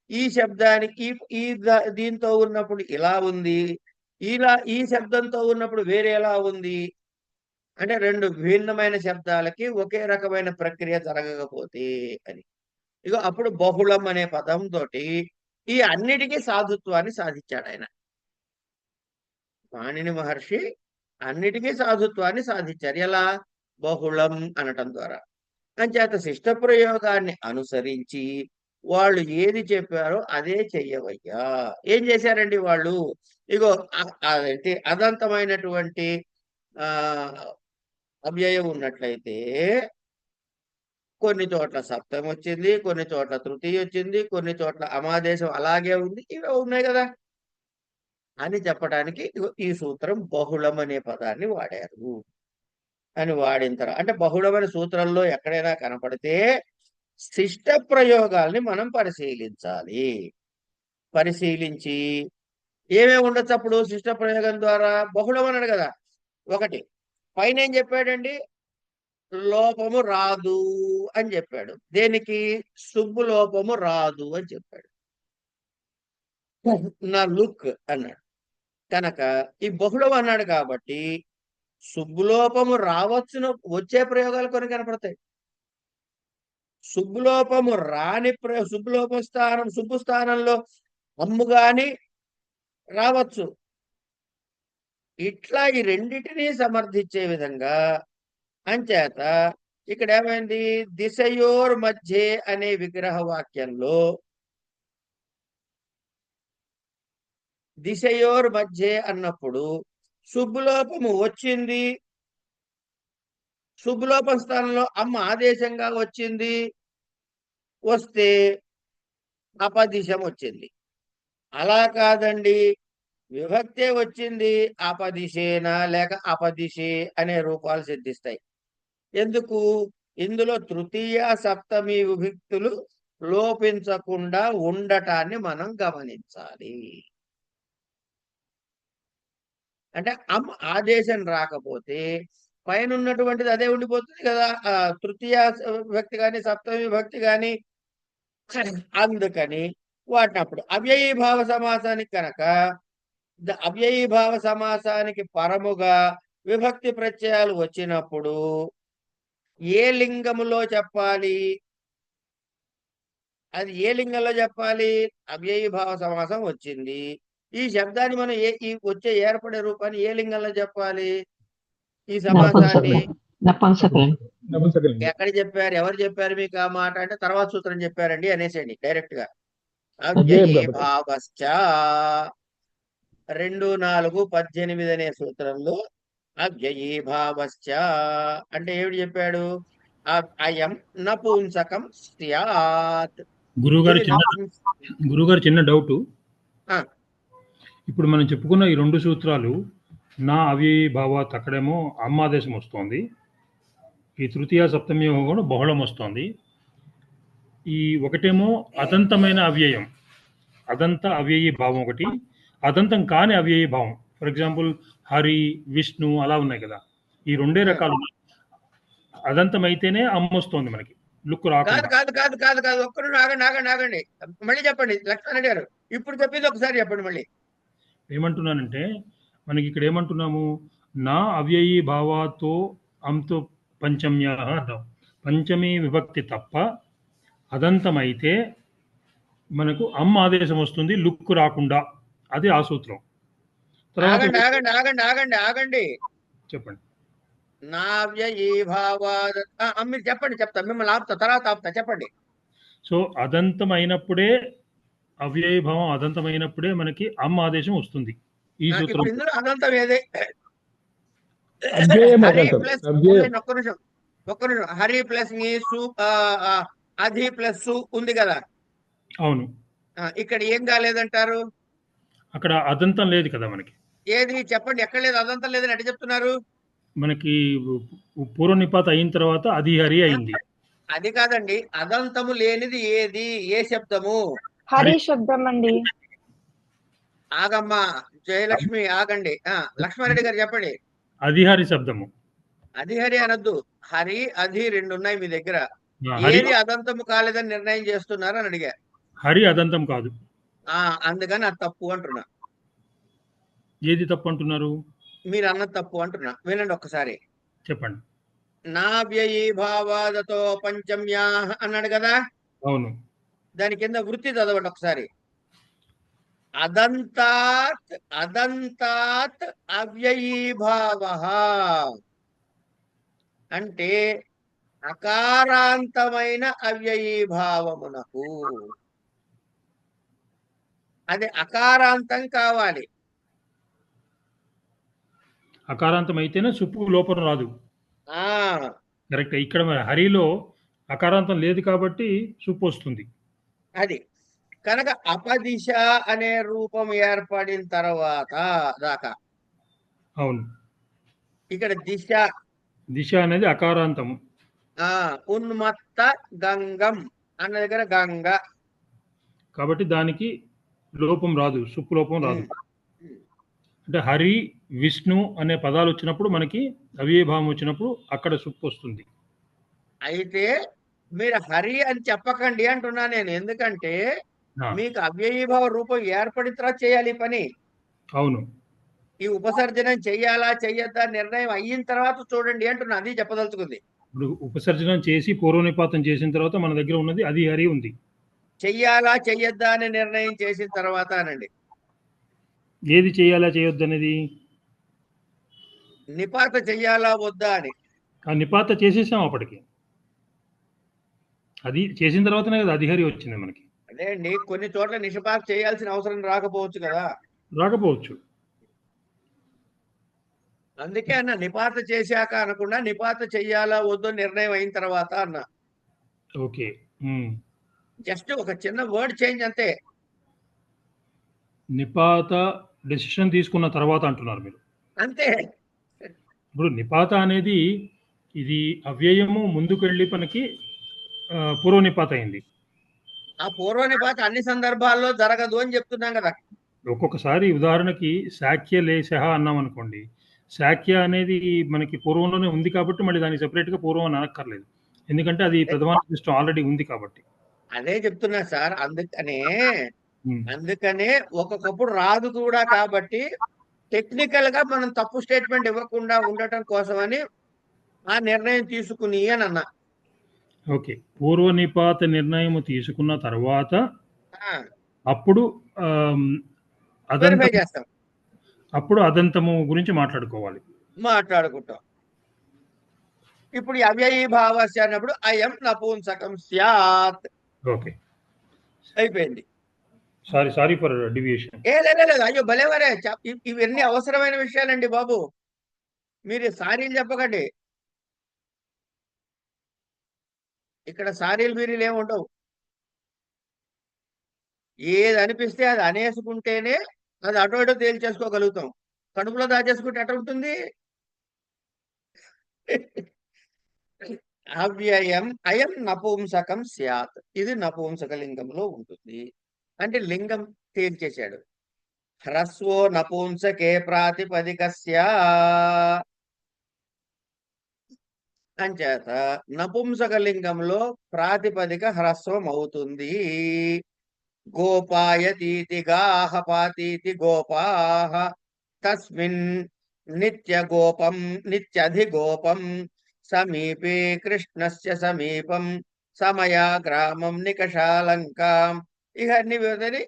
ఈ శబ్దానికి దీంతో ఉన్నప్పుడు ఇలా ఉంది, ఇలా ఈ శబ్దంతో ఉన్నప్పుడు వేరే ఎలా ఉంది అంటే రెండు భిన్నమైన శబ్దాలకి ఒకే రకమైన ప్రక్రియ జరగకపోతే అని. ఇక అప్పుడు బహుళం అనే పదంతో ఈ అన్నిటికీ సాధుత్వాన్ని సాధించాడు ఆయన. పాణిని మహర్షి అన్నిటికీ సాధుత్వాన్ని సాధించారు. ఎలా? బహుళం అనటం ద్వారా. అంచేత శిష్ట ప్రయోగాన్ని అనుసరించి వాళ్ళు ఏది చెప్పారో అదే చెయ్యవయ్యా. ఏం చేశారండి వాళ్ళు? ఇగో అదేంటి అదంతమైనటువంటి ఆ అవ్యయం ఉన్నట్లయితే కొన్ని చోట్ల సప్తమి వచ్చింది, కొన్ని చోట్ల తృతీయ వచ్చింది, కొన్ని చోట్ల అమాదేశం అలాగే ఉంది, ఇవే ఉన్నాయి కదా అని చెప్పడానికి ఈ సూత్రం బహుళం అనే పదాన్ని వాడారు. అని వాడిన తర్వాత అంటే బహుళమైన సూత్రంలో ఎక్కడైనా కనపడితే శిష్ట ప్రయోగాల్ని మనం పరిశీలించాలి. పరిశీలించి ఏమేమి ఉండొచ్చు అప్పుడు శిష్ట ప్రయోగం ద్వారా? బహుళం అన్నాడు కదా. ఒకటి పైన ఏం చెప్పాడండి, లోపము రాదు అని చెప్పాడు. దేనికి? సుబ్బు లోపము రాదు అని చెప్పాడు. నా లుక్ అన్నాడు. కనుక ఈ బహుళం అన్నాడు కాబట్టి సుబ్బులోపము రావచ్చును, వచ్చే ప్రయోగాలు కొన్ని కనపడతాయి. సుబ్బులోపము రాని సుబ్బులోపం స్థానం, సుబ్బు స్థానంలో అమ్ము గాని రావచ్చు. ఇట్లా ఈ రెండిటినీ సమర్థించే విధంగా అంచేత ఇక్కడ ఏమైంది, దిశయోర్ మధ్యే అనే విగ్రహ వాక్యంలో దిశయోర్ మధ్యే అన్నప్పుడు శుభ్లోపము వచ్చింది, శుభ్లోపం స్థానంలో అమ్మ ఆదేశంగా వచ్చింది, వస్తే అపదిశం వచ్చింది. అలా కాదండి, విభక్తే వచ్చింది, అపదిశేన లేక అపదిశే అనే రూపాలు సిద్ధిస్తాయి. ఎందుకు? ఇందులో తృతీయ సప్తమి విభక్తులు లోపించకుండా ఉండటాన్ని మనం గమనించాలి. అంటే అమ్ ఆదేశం రాకపోతే పైన ఉన్నటువంటిది అదే ఉండిపోతుంది కదా, తృతీయ విభక్తి కానీ సప్తమి విభక్తి కానీ. అందుకని వాటినప్పుడు అవ్యయీభావ సమాసానికి కనుక అవ్యయీభావ సమాసానికి పరముగా విభక్తి ప్రత్యయాలు వచ్చినప్పుడు ఏ లింగములో చెప్పాలి? అది ఏ లింగంలో చెప్పాలి? అవ్యయీభావ సమాసం వచ్చింది. ఈ శబ్దాన్ని మనం ఈ వచ్చే ఏర్పడే రూపాన్ని ఏ లింగంలో చెప్పాలి? ఈ సమాసాన్ని ఎక్కడ చెప్పారు? ఎవరు చెప్పారు మీకు ఆ మాట అంటే తర్వాత సూత్రం చెప్పారండి అనేసండి డైరెక్ట్ గా. అవ్యయీభావశ్చ 2:4:18 అనే సూత్రంలో అవ్యయీభావశ్చ అంటే ఏమిటి చెప్పాడు? అయం నపుంసకం స్యాత్. గురువుగారు ఇది గురువుగారు చిన్న డౌట్. ఆ, ఇప్పుడు మనం చెప్పుకున్న ఈ 2 సూత్రాలు నా అవ్యయీభావాత్ అక్కడేమో అమ్మాదేశం వస్తోంది. ఈ తృతీయ సప్తమి కూడా బహుళం వస్తోంది. ఈ ఒకటేమో అదంతమైన అవ్యయం, అదంత అవ్యయీ భావం ఒకటి, అదంతం కాని అవ్యయీ భావం. ఫర్ ఎగ్జాంపుల్ హరి, విష్ణు అలా ఉన్నాయి కదా. ఈ 2 రకాలు ఉన్నాయి. అదంతం అయితేనే అమ్మ వస్తోంది మనకి, లుక్ కాదు రాకుండా. కాదు కాదు కాదు కాదు ఒక్కరు ఆగండి. మళ్ళీ చెప్పండి లక్ష్మణరెడ్డి గారు, ఇప్పుడు చెప్పింది ఒకసారి చెప్పండి మళ్ళీ. ఏమంటున్నానంటే మనకి ఇక్కడ ఏమంటున్నాము, నా అవ్యయీ భావాతో అంతో పంచమ్యా అంటాం. పంచమీ విభక్తి తప్ప అదంతమైతే మనకు అమ్మ ఆదేశం వస్తుంది, లుక్ రాకుండా. అది ఆ సూత్రం. తర్వాత ఆగండి ఆగండి ఆగండి ఆగండి ఆగండి చెప్పండి. నావ్యయీభావాద మీరు చెప్పండి, చెప్తా, మిమ్మల్ని ఆపుతా, తర్వాత ఆపుతా, చెప్పండి. సో అదంతం అయినప్పుడే, అవ్యయీభావం అదంతమైనప్పుడే మనకి అమ్మ ఆదేశం వస్తుంది ఈ సూత్రం. ఇప్పుడు ఇందులో అదంతం ఏదే? అవ్యయం హరి అదంతం. ప్లస్ అవ్యయం. ఒక్క నిమిషం హరి ప్లస్ అధి ప్లస్ సు ఉంది కదా. అవును, ఇక్కడ ఏం కాలేదంటారు? అక్కడ అదంతం లేదు కదా మనకి. ఏది చెప్పండి, ఎక్కడ లేదు అదంతం లేదని ఎట్ట చెప్తున్నారు? మనకి పూర్వ నిపాత అయిన తర్వాత అది హరి అయింది. అది కాదండి, అదంతము లేనిది ఏది, ఏ శబ్దము? హరి శబ్దం అండి. ఆగమ్మా జయలక్ష్మి, ఆగండి. లక్ష్మారెడ్డి గారు చెప్పండి. అది హరి శబ్దము. అది హరి అనొద్దు, హరి అధి 2 ఉన్నాయి మీ దగ్గర. హరి ఏది అదంతము కాలేదని నిర్ణయం చేస్తున్నారు అని అడిగా. హరి అదంతం కాదు. అందుకని అది తప్పు అంటున్నా. ఏది తప్పు అంటున్నారు? మీరు అన్నది తప్పు అంటున్నా. వినండి ఒక్కసారి. చెప్పండి. నావ్యయీభావాదతో పంచమ్యా అన్నాడు కదా. అవును, దాని కింద వృత్తి చదవండి ఒకసారి. అదంతాత్ అవ్యయీభావ అంటే అకారాంతమైన అవ్యయీభావమునకు. అది అకారాంతం కావాలి. అకారాంతం అయితేనే సుప్పు లోపం రాదు. ఆ కరెక్ట్. ఇక్కడ మరి హరిలో అకారాంతం లేదు కాబట్టి సుప్పు వస్తుంది. అది కనుక అపదిశ అనే రూపం ఏర్పడిన తర్వాత దాకా. అవును, ఇక్కడ దిశ అనేది అకారాంతము. ఉన్మత్త గంగం అన్న దగ్గర గంగ కాబట్టి దానికి లోపం రాదు, సుప్పు లోపం రాదు. అంటే హరి, విష్ణు అనే పదాలు వచ్చినప్పుడు మనకి అవ్యయభావం వచ్చినప్పుడు అక్కడ సుప్పు వస్తుంది. అయితే మీరు హరి అని చెప్పకండి అంటున్నా నేను. ఎందుకంటే మీకు అవ్యయీభావ రూపం ఏర్పడిన తర్వాత చేయాలి ఈ పని. అవును, ఈ ఉపసర్జనం చెయ్యాలా చెయ్యొద్దా నిర్ణయం అయిన తర్వాత చూడండి అంటున్నా. అది చెప్పదలుచుకుంది. ఇప్పుడు ఉపసర్జనం చేసి పూర్వనిపాతం చేసిన తర్వాత మన దగ్గర ఉన్నది అది హరి ఉంది. చెయ్యాలా చెయ్యొద్దా అనే నిర్ణయం చేసిన తర్వాత అనండి. ఏది చేయాలా చేయొద్దు అనేది? నిపాత చెయ్యాలా వద్దా అని. ఆ నిపాత చేసేసాం అప్పటికి. అది చేసిన తర్వాతనే కదా అధిహరి వచ్చింది మనకి. అదే అండి, కొన్ని చోట్ల నిషపాత చేయాల్సిన అవసరం రాకపోవచ్చు కదా. రాకపోవచ్చు. అందుకే అన్న నిపాత చేశాక అనకుండా నిపాత చెయ్యాలా వద్దో నిర్ణయం అయిన తర్వాత అన్న. ఓకే, జస్ట్ ఒక చిన్న వర్డ్ చేంజ్ అంతే. నిపాత డెసిషన్ తీసుకున్న తర్వాత అంటున్నారు మీరు. అంతే. ఇప్పుడు నిపాత అనేది ఇది అవ్యయము ముందుకు వెళ్ళి మనకి పూర్వ నిపాత అయింది. ఆ పూర్వ నిపాత అన్ని సందర్భాల్లో జరగదు అని చెప్తున్నాం కదా. ఒక్కొక్కసారి ఉదాహరణకి శాక్య లేశ అన్నాం అనుకోండి. శాక్య అనేది మనకి పూర్వంలోనే ఉంది కాబట్టి మళ్ళీ దానికి సెపరేట్ గా పూర్వం అని అనక్కర్లేదు. ఎందుకంటే అది ప్రధాన సిస్టమ్ ఆల్రెడీ ఉంది కాబట్టి. అదే చెప్తున్నా సార్. అందుకనే ఒక్కొక్కప్పుడు రాదు కూడా. కాబట్టి టెక్నికల్ గా మనం తప్పు స్టేట్మెంట్ ఇవ్వకుండా ఉండటం కోసమని ఆ నిర్ణయం తీసుకుని అని అన్నా. ఓకే, పూర్వ నిపాత నిర్ణయం తీసుకున్న తర్వాత అప్పుడు వెరిఫై చేస్తాం. అప్పుడు అదంతము గురించి మాట్లాడుకుంటాం. ఇప్పుడు అవ్యయీభావస్య అన్నప్పుడు అయం నపుంసకం స్యాత్. ఓకే, అయిపోయింది. Sorry for deviation. లేదు, అయ్యో భలేవరే, ఇవన్నీ అవసరమైన విషయాలండి బాబు. మీరు సారీలు చెప్పకండి. ఇక్కడ సారీలు బీరీలు ఏమి ఉండవు. ఏది అనిపిస్తే అది అనేసుకుంటేనే అది అటు ఇటు తేల్చేసుకోగలుగుతాం. కడుపులో దాచేసుకుంటే ఎట్లా ఉంటుంది? అవ్యయం అయం నపుంసకం స్యాత్. ఇది నపుంసక లింగంలో ఉంటుంది. అంటే లింగం తేల్చేశాడు. హ్రస్వో నపుంసకే ప్రాతిపదికస్య అంచేత నపుంసక లింగంలో ప్రాతిపదిక హ్రస్వం అవుతుంది. గోపాయతీతి గాః పాతీతి గోపాః తస్మిన్ నిత్యగోపం నిత్యధిగోపం సమీపే కృష్ణస్య సమీపం సమయా గ్రామం నికషాలంకాం ఇహ నివేదని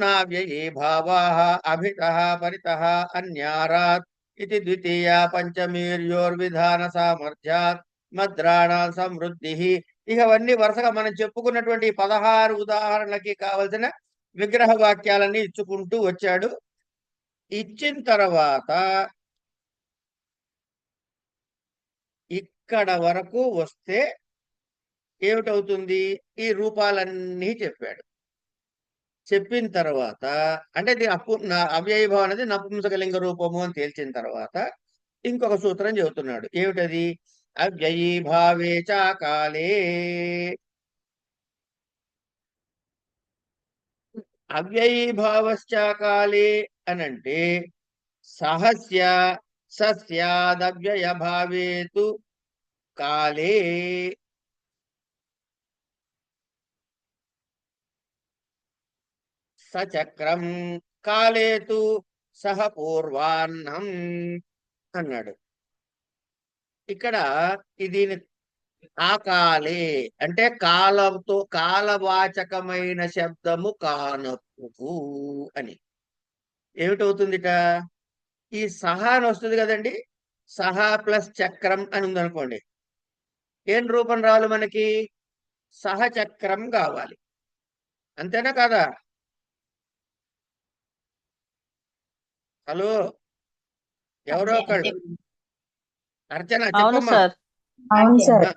నావ్యయీ భావాః అభితః పరితః అన్యారాత్ ఇది ద్వితీయ పంచమీర్యోర్విధాన సామర్థ్యాత్ మద్రాణ సమృద్ధి. ఇవన్నీ వరుసగా మనం చెప్పుకున్నటువంటి 16 ఉదాహరణలకి కావలసిన విగ్రహ వాక్యాలన్నీ ఇచ్చుకుంటూ వచ్చాడు. ఇచ్చిన తర్వాత ఇక్కడ వరకు వస్తే ఏమిటవుతుంది? ఈ రూపాలన్నీ చెప్పాడు. చెప్పిన తర్వాత అంటే అవ్యయభావం అనేది నపుంసకలింగ రూపము అని తేల్చిన తర్వాత ఇంకొక సూత్రం చెబుతున్నాడు. ఏమిటది? అవ్యయీభావే చ కాలే. అవ్యయీభావశ్చ కాలే అనంటే సహస్య సస్యాదవ్యయ భావేతు కాలే. సచక్రం కాలేతు సహ పూర్వాన్నం అన్నాడు. ఇక్కడ దీని ఆకాలే అంటే కాలంతో కాలవాచకమైన శబ్దము కానప్పుడు అని. ఏమిటవుతుందిట? ఈ సహా అని వస్తుంది కదండి. సహా ప్లస్ చక్రం అని ఉందనుకోండి. ఏం రూపం రావాలి మనకి? సహచక్రం కావాలి. అంతేనా కాదా? హలో, ఎవరో ఒకళ్ళు అర్చన చెప్పమ్మా. అవును సార్.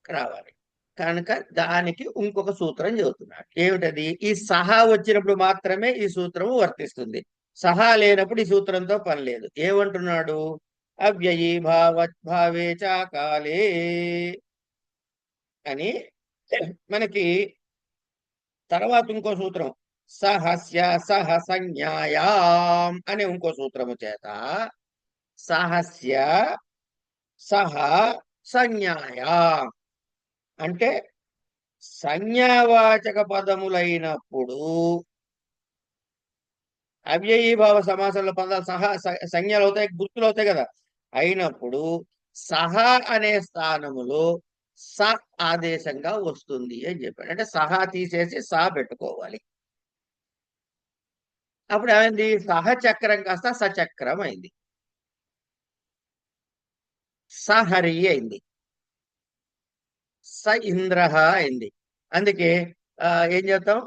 రావాలి కనుక దానికి ఇంకొక సూత్రం చెబుతున్నాడు. ఏమిటది? ఈ సహా వచ్చినప్పుడు మాత్రమే ఈ సూత్రము వర్తిస్తుంది. సహా లేనప్పుడు ఈ సూత్రంతో పని లేదు. ఏమంటున్నాడు? అవ్యయీ భావే చ కాలే అని మనకి తర్వాత ఇంకో సూత్రం సహస్య సహ సంజ్ఞాయాం అనే ఇంకో సూత్రము చేత సహస్య సహ సంజ్ఞాయాం అంటే సంజ్ఞావాచక పదములైనప్పుడు అవ్యయీభావ సమాసంలో పదాలు సహా సంజ్ఞలు అవుతాయి, గుర్తులు అవుతాయి కదా. అయినప్పుడు సహా అనే స్థానములో స ఆదేశంగా వస్తుంది అని చెప్పాడు. అంటే సహా తీసేసి సా పెట్టుకోవాలి. అప్పుడు ఏమైంది? సహచక్రం కాస్త సచక్రం అయింది. సహరి అయింది. స ఇంద్ర అయింది. అందుకే ఏం చేద్దాం?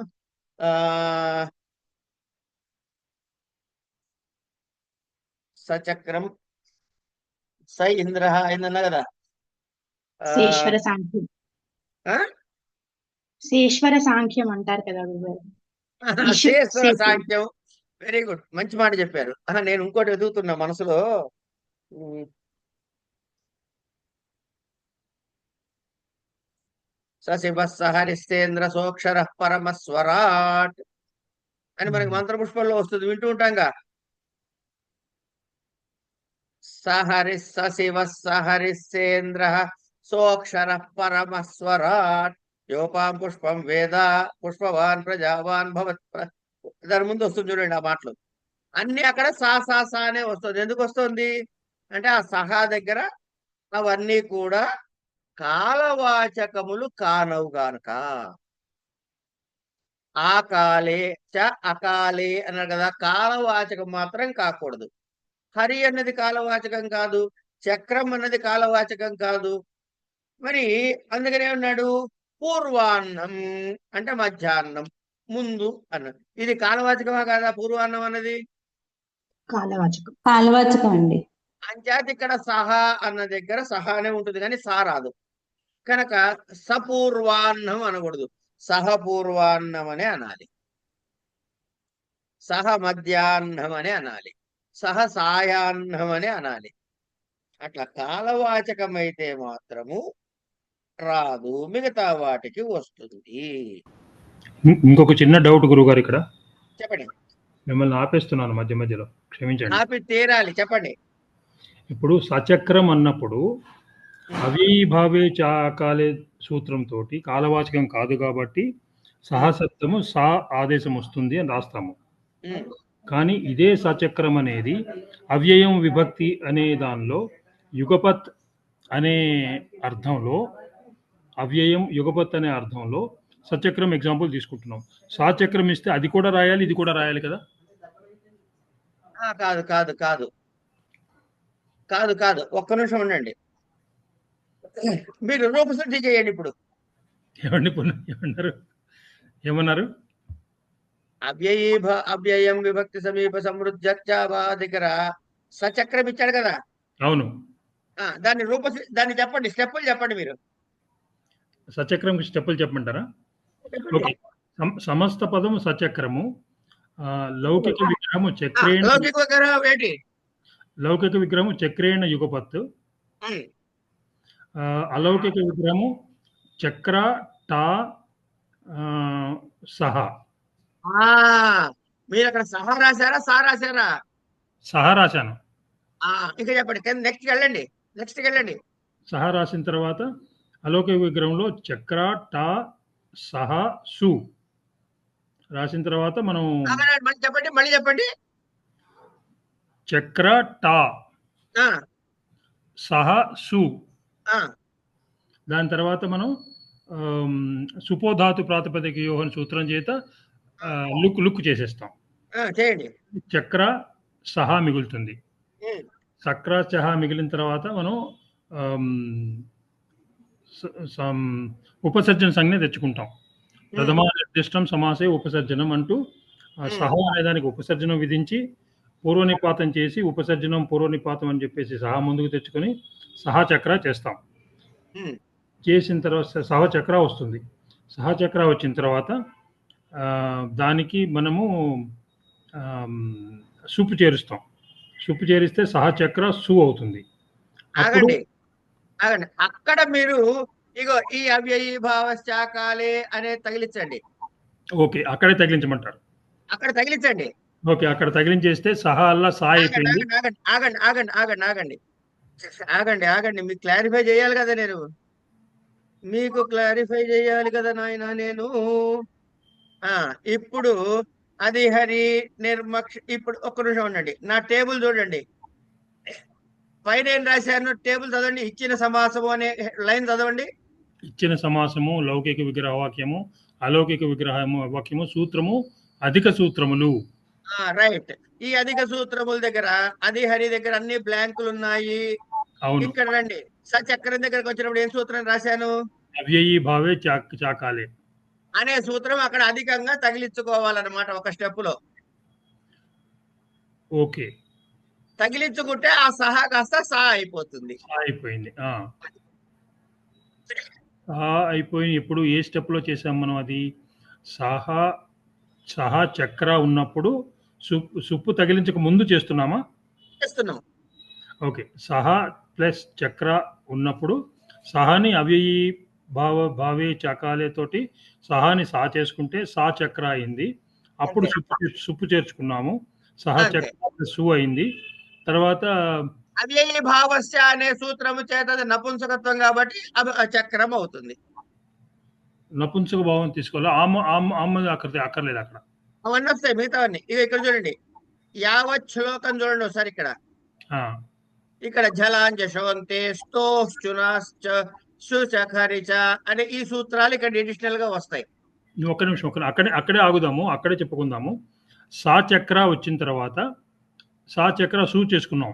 సచక్రం స ఇంద్ర అయిందన్నా కదా. శేశ్వర సాంఖ్యం. శేశ్వర సాంఖ్యం అంటారు కదా. శేశ్వర సాంఖ్యం. వెరీ గుడ్, మంచి మాట చెప్పారు. నేను ఇంకోటి ఎదుగుతున్నా మనసులో. సశివ సహరిస్తేంద్ర సోక్షర పరమస్వరాట్ అని మనకి మంత్రపుష్పంలో వస్తుంది, వింటూ ఉంటాంగా. సశివ సహరిస్తేంద్ర సోక్షర పరమస్వరాట్ యోపాం పుష్పం వేద పుష్పవాన్ ప్రజావాన్ భవత్. దాని ముందు వస్తుంది చూడండి ఆ మాటలు అన్ని. అక్కడ సా అనే వస్తుంది. ఎందుకు వస్తుంది అంటే ఆ సహా దగ్గర అవన్నీ కూడా కాలవాచకములు కానవు గానుక. ఆకాలే చ అకాలే అన్నారు కదా. కాలవాచకం మాత్రం కాకూడదు. హరి అన్నది కాలవాచకం కాదు, చక్రం అన్నది కాలవాచకం కాదు. మరి అందుకనే ఉన్నాడు పూర్వాన్నం అంటే మధ్యాహ్నం ముందు అన్నది. ఇది కాలవాచకమా కాదా? పూర్వాన్నం అన్నది కాలవాచకం అండి. అంచేత ఇక్కడ సహా అన్న దగ్గర సహానే ఉంటుంది కానీ సా రాదు. కనుక సపూర్వాన్నం అనకూడదు. సహ పూర్వాన్నం అని అనాలి, సహ మధ్యాహ్నం అని అనాలి, సహ సాయాహ్నం అని అనాలి. అట్లా కాలవాచకమైతే మాత్రము రాదు, మిగతా వాటికి వస్తుంది. ఇంకొక చిన్న డౌట్ గురుగారు, ఇక్కడ చెప్పండి. మిమ్మల్ని ఆపేస్తున్నాను మధ్య మధ్యలో, క్షమించండి. ఆపి తీరాలి, చెప్పండి. ఇప్పుడు సచక్రం అన్నప్పుడు అవిభావే చాకాలే సూత్రంతో కాలవాచకం కాదు కాబట్టి సహసత్వము సా ఆదేశం వస్తుంది అని రాస్తాము. ఉమ్, కానీ ఇదే సచక్రం అనేది అవ్యయం విభక్తి అనే దానిలో యుగపత్ అనే అర్థంలో, అవ్యయం యుగపత్ అనే అర్థంలో సచక్రం ఎగ్జాంపుల్ తీసుకుంటున్నాం. సాచక్రం ఇస్తే అది కూడా రాయాలి, ఇది కూడా రాయాలి కదా? కాదు కాదు కాదు కాదు కాదు, ఒక్క నిమిషం ఉండండి. మీరు రూపశుద్ధి చేయండి ఇప్పుడు. ఏమన్నారు? అవ్యయం విభక్తి సమీప సమృద్ధి దగ్గర సచక్రం ఇచ్చాడు కదా. అవును. దాన్ని దాన్ని చెప్పండి, స్టెప్పులు చెప్పండి మీరు. సచక్రం స్టెప్పులు చెప్పమంటారా? ఓకే. సమస్త పదము సచక్రము, లౌకిక విగ్రహము చక్రేణ, లౌకిక విగ్రహం ఏంటి? లౌకిక విగ్రహము చక్రేణ యుగపత్, అలౌకిక విగ్రహము చక్ర టా సహ. మీరు అక్కడ సహా రాశారా, సా రాశారా? సహ రాశాను. ఇంకా చెప్పండి, నెక్స్ట్ వెళ్ళండి, నెక్స్ట్ వెళ్ళండి. సహ రాసిన తర్వాత అలౌకిక విగ్రహంలో చక్ర టా సహ సు రాసిన తర్వాత మనం చెప్పండి, మళ్ళీ చెప్పండి. చక్ర టా సహ సు, దాని తర్వాత మనం సుపోధాతు ప్రాతిపదిక యోహన్ సూత్రం చేత లుక్ చేసేస్తాం. చేయండి. చక్ర సహా మిగులుతుంది. చక్ర సహా మిగిలిన తర్వాత మనం ఉపసర్జన సంజ్ఞ తెచ్చుకుంటాం. ప్రథమ నిర్దిష్టం సమాసే ఉపసర్జనం అంటూ సహ అనే దానికి ఉపసర్జనం విధించి పూర్వనిపాతం చేసి ఉపసర్జనం పూర్వనిపాతం అని చెప్పేసి సహా ముందుకు తెచ్చుకొని సహచక్ర చేస్తాం. చేసిన తర్వాత సహచక్ర వస్తుంది. సహచక్ర వచ్చిన తర్వాత దానికి మనము సుప్పు చేరుస్తాం. సుప్పు చేరిస్తే సహచక్ర సు అవుతుంది. అక్కడ మీరు ఇగో ఈ అవ్యయీ భావ శాకాలే అనే తగిలించండి. ఓకే, అక్కడే తగిలించమంటారు. అక్కడ తగిలించండి. ఓకే, అక్కడ తగిలించేస్తే సహా అల్లా సా అయిపోయింది. ఆగండి ఆగండి ఆగండి ఆగండి ఆగండి ఆగండి మీకు క్లారిఫై చేయాలి కదా, నేను మీకు క్లారిఫై చేయాలి కదా నాయన నేను. ఇప్పుడు అది హరి నిర్మక్ష. ఇప్పుడు ఒక్క నిమిషం ఉండండి, నా టేబుల్ చూడండి. పైన ఏం రాశాను? టేబుల్ చదవండి. ఇచ్చిన సమాసము అనే లైన్ చదవండి. ఇచ్చిన సమాసము లౌకిక విగ్రహ వాక్యము, అలౌకిక విగ్రహము వాక్యము, సూత్రము అధిక సూత్రములు. రైట్. ఈ అధిక సూత్రముల దగ్గర అది హరి దగ్గర అన్ని బ్లాంకులు ఉన్నాయి. ఇక్కడ రండి, సచక్రం దగ్గరకు వచ్చినప్పుడు ఏం సూత్రం రాశాను? అవ్యయీ భావే చాకాలే అనే సూత్రం అక్కడ అధికంగా తగిలించుకోవాలన్నమాట ఒక స్టెప్ లో. ఓకే, తగిలించుకుంటే ఆ సహా కాస్త సా అయిపోతుంది. అయిపోయింది. అయిపోయింది. ఇప్పుడు ఏ స్టెప్ లో చేసాం మనం? అది సహా చక్ర ఉన్నప్పుడు సుప్పు తగిలించక ముందు చేస్తున్నామా? చేస్తున్నాం. ఓకే, సహా ప్లస్ చక్ర ఉన్నప్పుడు సహాని అవ్యయీ భావే చకాలే తోటి సహాని సా చేసుకుంటే సా చక్ర అయింది. అప్పుడు సుప్పు చేర్చుకున్నాము, సహా చక్ర సు అయింది. తర్వాత అవ్యయీ భావస్య అనే సూత్రము చేత నపుంసకత్వం కాబట్టి చక్రం అవుతుంది. నపుంసక భావం తీసుకోవాలి. అక్కర్లేదు అక్కడ. అవన్నీ వస్తాయి మిగతావన్నీ. ఇవి ఇక్కడ చూడండి, యావత్ శ్లోకం చూడండి ఒకసారి. ఇక్కడ జలాంజశవంతే స్తోశ్చునాశ్చ సుచఖరిచ అనే ఈ సూత్రాలు ఇక్కడ అడిషనల్ గా వస్తాయి. ఒక్క నిమిషం, అక్కడే ఆగుదాము, అక్కడే చెప్పుకుందాము. సా చక్ర వచ్చిన తర్వాత సా చక్ర సు చేసుకున్నాం,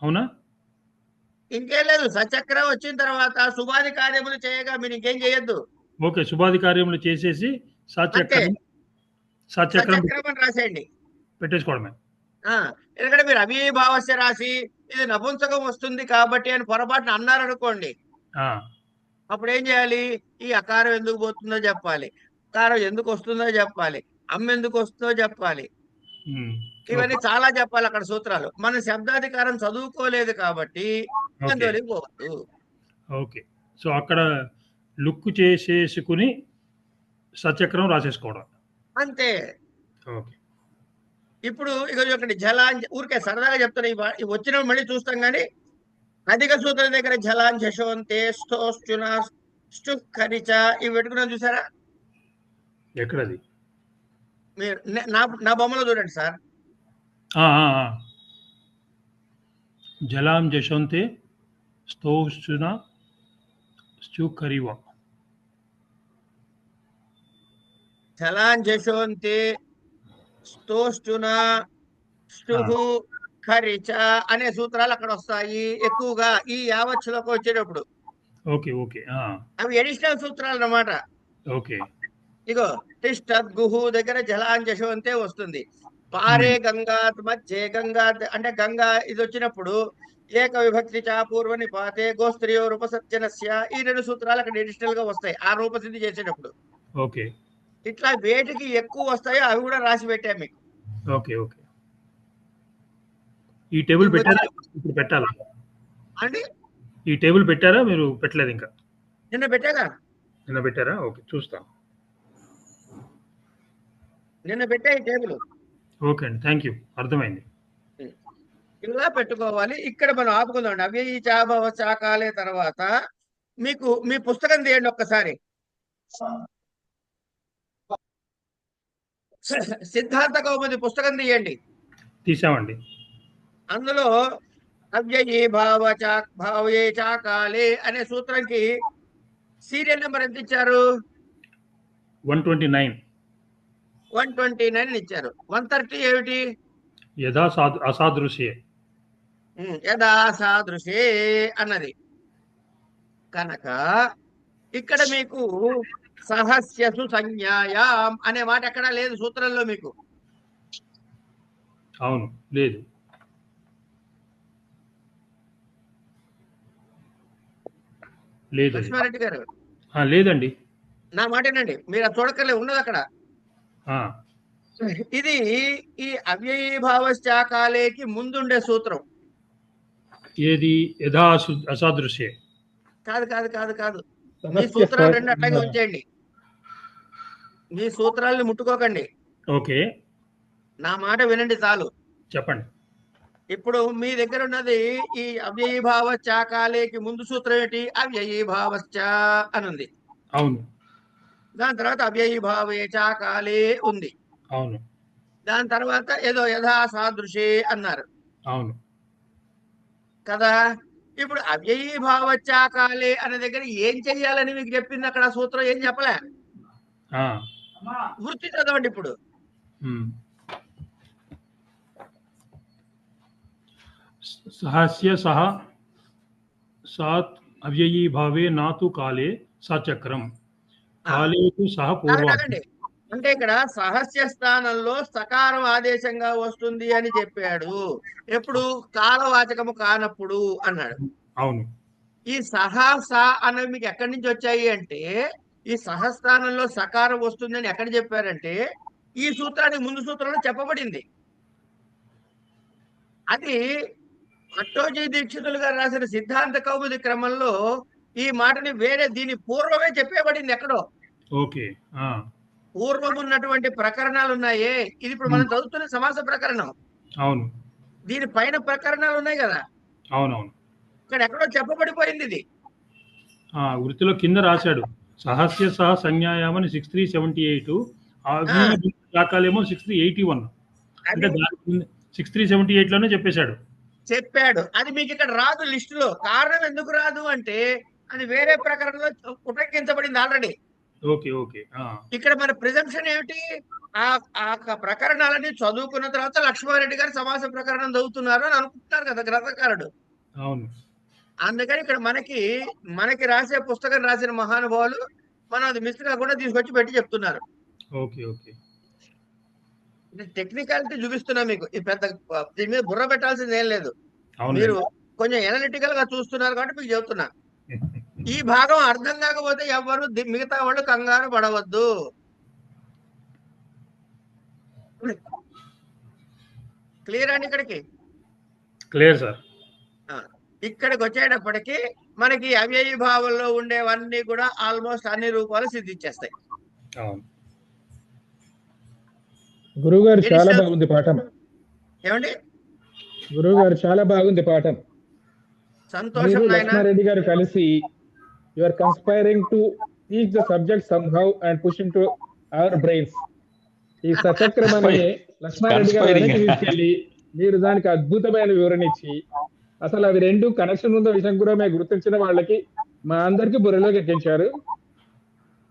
అవునా? ఇంకేం లేదు, సచక్ర వచ్చిన తర్వాత శుభాది కార్యములు చేయగా మీరు ఇంకేం చేయొద్దు. ఓకే, శుభాది కార్యములు చేసేసి సచక్రం రాసేయండి, పెట్టేసుకోవడమే. ఎందుకంటే మీరు అవిభావస్య రాసి ఇది నపుంసకం వస్తుంది కాబట్టి అని పొరపాటున అన్నారనుకోండి, అప్పుడు ఏం చేయాలి? ఈ అకారం ఎందుకు పోతుందో చెప్పాలి. కారం ఎందుకు వస్తుందో చెప్పాలి, అమ్మ ఎందుకు వస్తుందో చెప్పాలి, ఉమ్, ఇవన్నీ ఓకే చాలా చెప్పాలి అక్కడ సూత్రాలు. మన శబ్దాధికారం చదువుకోలేదు కాబట్టి ఓకే అందులోకి పోవద్దు. ఓకే. సో అక్కడ లుక్ చేసేసుకుని సచక్రం రాసేసుకోవడం. అంతే. ఓకే. ఇప్పుడు ఇక ఒకటి జలాంజ ఊరికే సరదాగా చెప్తాను, ఇవి వచ్చినప్పుడు మళ్ళీ చూస్తాం కానీ అధిక సూత్రం దగ్గర జలాంజ శోంతే స్థోష్చున ఖరిచ ఇవి పెట్టుకున్నాం చూసారా? ఎక్కడది? మీరు నా బొమ్మలో చూడండి సార్. జలాం జశంతే స్తోష్చున కరివ. జలాంజశోంతే స్తోష్టున స్టుహు ఖరిచ అనే సూత్రాలు అక్కడ వస్తాయి ఎక్కువగా ఈ యావచ్చులకు వచ్చేటప్పుడు. Okay okay. అవి ఎడిషనల్ సూత్రాలు అన్నమాట. ఓకే. ఇగో తిష్టద్గుహు దగ్గర జలాంజశోంతే వస్తుంది. పారే గంగాత్ మధ్యే గంగాత్ అంటే గంగా ఇది వచ్చినప్పుడు ఏక విభక్తి చా పూర్వ నిపాతే గోస్త్రియో రూపసత్యనస్య ఈ రెండు సూత్రాలు అక్కడ ఎడిషనల్ గా వస్తాయి ఆ రూపసిద్ధి చేసేటప్పుడు. ఓకే. ఇట్లా వేటికి ఎక్కువ వస్తాయో అవి కూడా రాసి పెట్టాం మీకు. Okay okay. ఈ టేబుల్ పెట్టారా? ఇప్పుడు పెట్టాలా అండి? ఈ టేబుల్ పెట్టారా? మీరు పెట్టలేదు ఇంకా? నిన్న పెట్టాగా. నిన్న పెట్టారా? ఓకే, చూస్తాం. నిన్న పెట్టా ఈ టేబుల్. ఓకే అండి, థ్యాంక్ యూ, అర్థమైంది. ఇలా పెట్టుకోవాలి. ఇక్కడ మనం ఆపుకుందాం. అవ్యయీ చాభవ చాకాలే తర్వాత మీకు మీ పుస్తకం తీయండి ఒక్కసారి. సిద్ధాంత కౌముది పుస్తకం తీయండి. తీసామండి. అందులో అవ్యయీ భావయే చాకాలే అనే సూత్రంకి సీరియల్ నెంబర్ ఎంత ఇచ్చారు? 129. 129 ఇచ్చారు. 130 ఏమిటి? యథా అసాదృశ్యే. యథా సాదృశే అన్నది. కనుక ఇక్కడ మీకు సహస్యసు సంజ్ఞాయాం అనే మాట ఎక్కడా లేదు సూత్రంలో మీకు. అవును, లేదు. లేదు లక్ష్మారెడ్డి గారు లేదండి. నా మాట ఏనండి, మీరు అది చూడక్కర్లేదు, ఉన్నది అక్కడ. ఇది ఈ అవ్యయీభావశ్చాకాలేకి ముందుండే సూత్రం. ఏది? యథా అసాదృశ్యే. కాదు కాదు కాదు కాదు, మీ సూత్రాలు రెండు అట్లాగే ఉంచేయండి, మీ సూత్రాలని ముట్టుకోకండి. ఓకే, నా మాట వినండి చాలు. చెప్పండి. ఇప్పుడు మీ దగ్గర ఉన్నది ఈ అవ్యయీభావశ్చాకాలేకి ముందు సూత్రం ఏంటి? అవ్యయీభావశ్చ అని ఉంది. అవును. దాని తర్వాత అవ్యయీభావే చాకాలే ఉంది. అవును. దాని తర్వాత ఏదో యథా సాదృశే అన్నారు. అవును కదా. ఇప్పుడు అవ్యయీభావశ్చాకాలే అనే దగ్గర ఏం చెయ్యాలని మీకు చెప్పింది అక్కడ సూత్రం? ఏం చెప్పలే. వృత్తి చదవండి ఇప్పుడు. సహస్య సహ సాత్ అవ్యయీభావే నాతు కాలే సచక్రం కాలేతు సహ పూర్వం. అంటే ఇక్కడ సహస్య స్థానంలో సకారం ఆదేశంగా వస్తుంది అని చెప్పాడు. ఎప్పుడు? కాలవాచకము కానప్పుడు అన్నాడు. అవును. ఈ సహస అన్నవి మీకు ఎక్కడి నుంచి వచ్చాయి అంటే ఈ సహస్థానంలో సకారం వస్తుందని ఎక్కడ చెప్పారంటే ఈ సూత్రానికి ముందు సూత్రంలో చెప్పబడింది. అది భట్టోజీ దీక్షితులు గారు రాసిన సిద్ధాంత కౌముది క్రమంలో ఈ మాటని వేరే దీని పూర్వమే చెప్పేబడింది ఎక్కడో. ఓకే. పూర్వం ఉన్నటువంటి ప్రకరణాలు ఉన్నాయే, ఇది ఇప్పుడు మనం చదువుతున్న సమాస ప్రకరణం. అవును. దీని పైన ప్రకరణాలు ఉన్నాయి కదా. అవునవును. ఇక్కడ ఎక్కడో చెప్పబడిపోయింది ఇది. వృత్తిలో కింద రాశాడు సహస్య సహ సంజ్ఞాయామని 6378, శాఖలేమో 6381. అంటే 6378 లోనే చెప్పాడు. అది మీకు ఇక్కడ రాదు లిస్ట్ లో. కారణం ఎందుకు రాదు అంటే అది వేరే ప్రకరణలో ఉపయోగించబడింది ఆల్రెడీ. Okay okay. ఇక్కడ మన ప్రిజంప్షన్ ఏమిటి? ఆ ప్రకరణాలని చదువుకున్న తర్వాత లక్ష్మారెడ్డి గారు సమాస ప్రకరణం చదువుతున్నారు అని అనుకుంటున్నారు కదా గ్రంథకారుడు. అవును. అందుకని ఇక్కడ మనకి రాసే పుస్తకం రాసిన మహానుభావులు మనం అది మిస్ కాకుండా తీసుకొచ్చి పెట్టి చెప్తున్నారు. Okay okay. టెక్నికాలిటీ చూపిస్తున్నా మీకు. ఈ పెద్ద దీని మీద బుర్ర పెట్టాల్సింది ఏం లేదు. మీరు కొంచెం ఎనలిటికల్ గా చూస్తున్నారు కాబట్టి మీకు చెప్తున్నా. ఈ భాగం అర్థం కాకపోతే ఎవరు మిగతా వాళ్ళు కంగారు పడవద్దు. క్లియర్ అండి ఇక్కడికి? Clear sir. ఇక్కడికి వచ్చేటప్పటికి మనకి అవ్యయ భావంలో ఉండేవన్నీ కూడా ఆల్మోస్ట్ అన్ని రూపాలు సిద్ధించేస్తాయి. అవును. గురువు గారు చాలా బాగుంది పాఠం. ఏమండి? గురువు గారు చాలా బాగుంది పాఠం. సంతోషం. లక్ష్మారెడ్డి గారు కలిసి you are conspiring to teach the subject somehow and push into our brains. ఈ సచక్రమాన్ని లక్ష్మారెడ్డి గారు వెనక్కి తీసుకెళ్ళి మీరు దానికి అద్భుతమైన వివరణ ఇచ్చి అసలు అవి రెండు కనెక్షన్ ఉన్న విషయం కూడా మేము గుర్తించిన వాళ్ళకి మా అందరికి బుర్రలోకి ఎక్కించారు.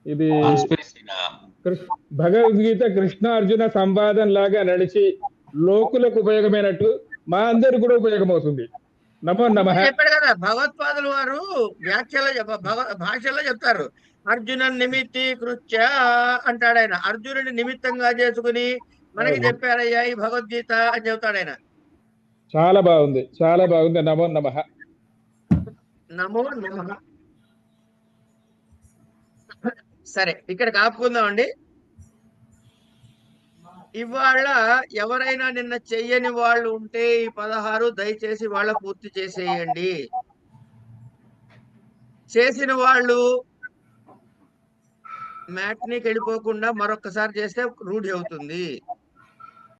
ఇది భగవద్గీత కృష్ణ అర్జున సంవాదం లాగా నడిచి లోకులకు ఉపయోగమైనట్టు మా అందరికి కూడా ఉపయోగమవుతుంది. నమో నమః. చెప్పాడు కదా భగవత్పాదులు వారు వ్యాఖ్యలో భాషలో చెప్తారు. అర్జున నిమిత్తి కృత్య అంటాడు ఆయన. అర్జునుడిని నిమిత్తంగా చేసుకుని మనకి చెప్పారయ్యా ఈ భగవద్గీత అని చెప్తాడు ఆయన. చాలా బాగుంది, చాలా బాగుంది. నమో నమః. నమో నమః. సరే ఇక్కడికి ఆపుకుందామండి. ఇవాళ ఎవరైనా నిన్న చెయ్యని వాళ్ళు ఉంటే ఈ 16 దయచేసి వాళ్ళ పూర్తి చేసేయండి. చేసిన వాళ్ళు మ్యాట్నీకి వెళ్ళిపోకుండా మరొకసారి చేస్తే రూఢి అవుతుంది.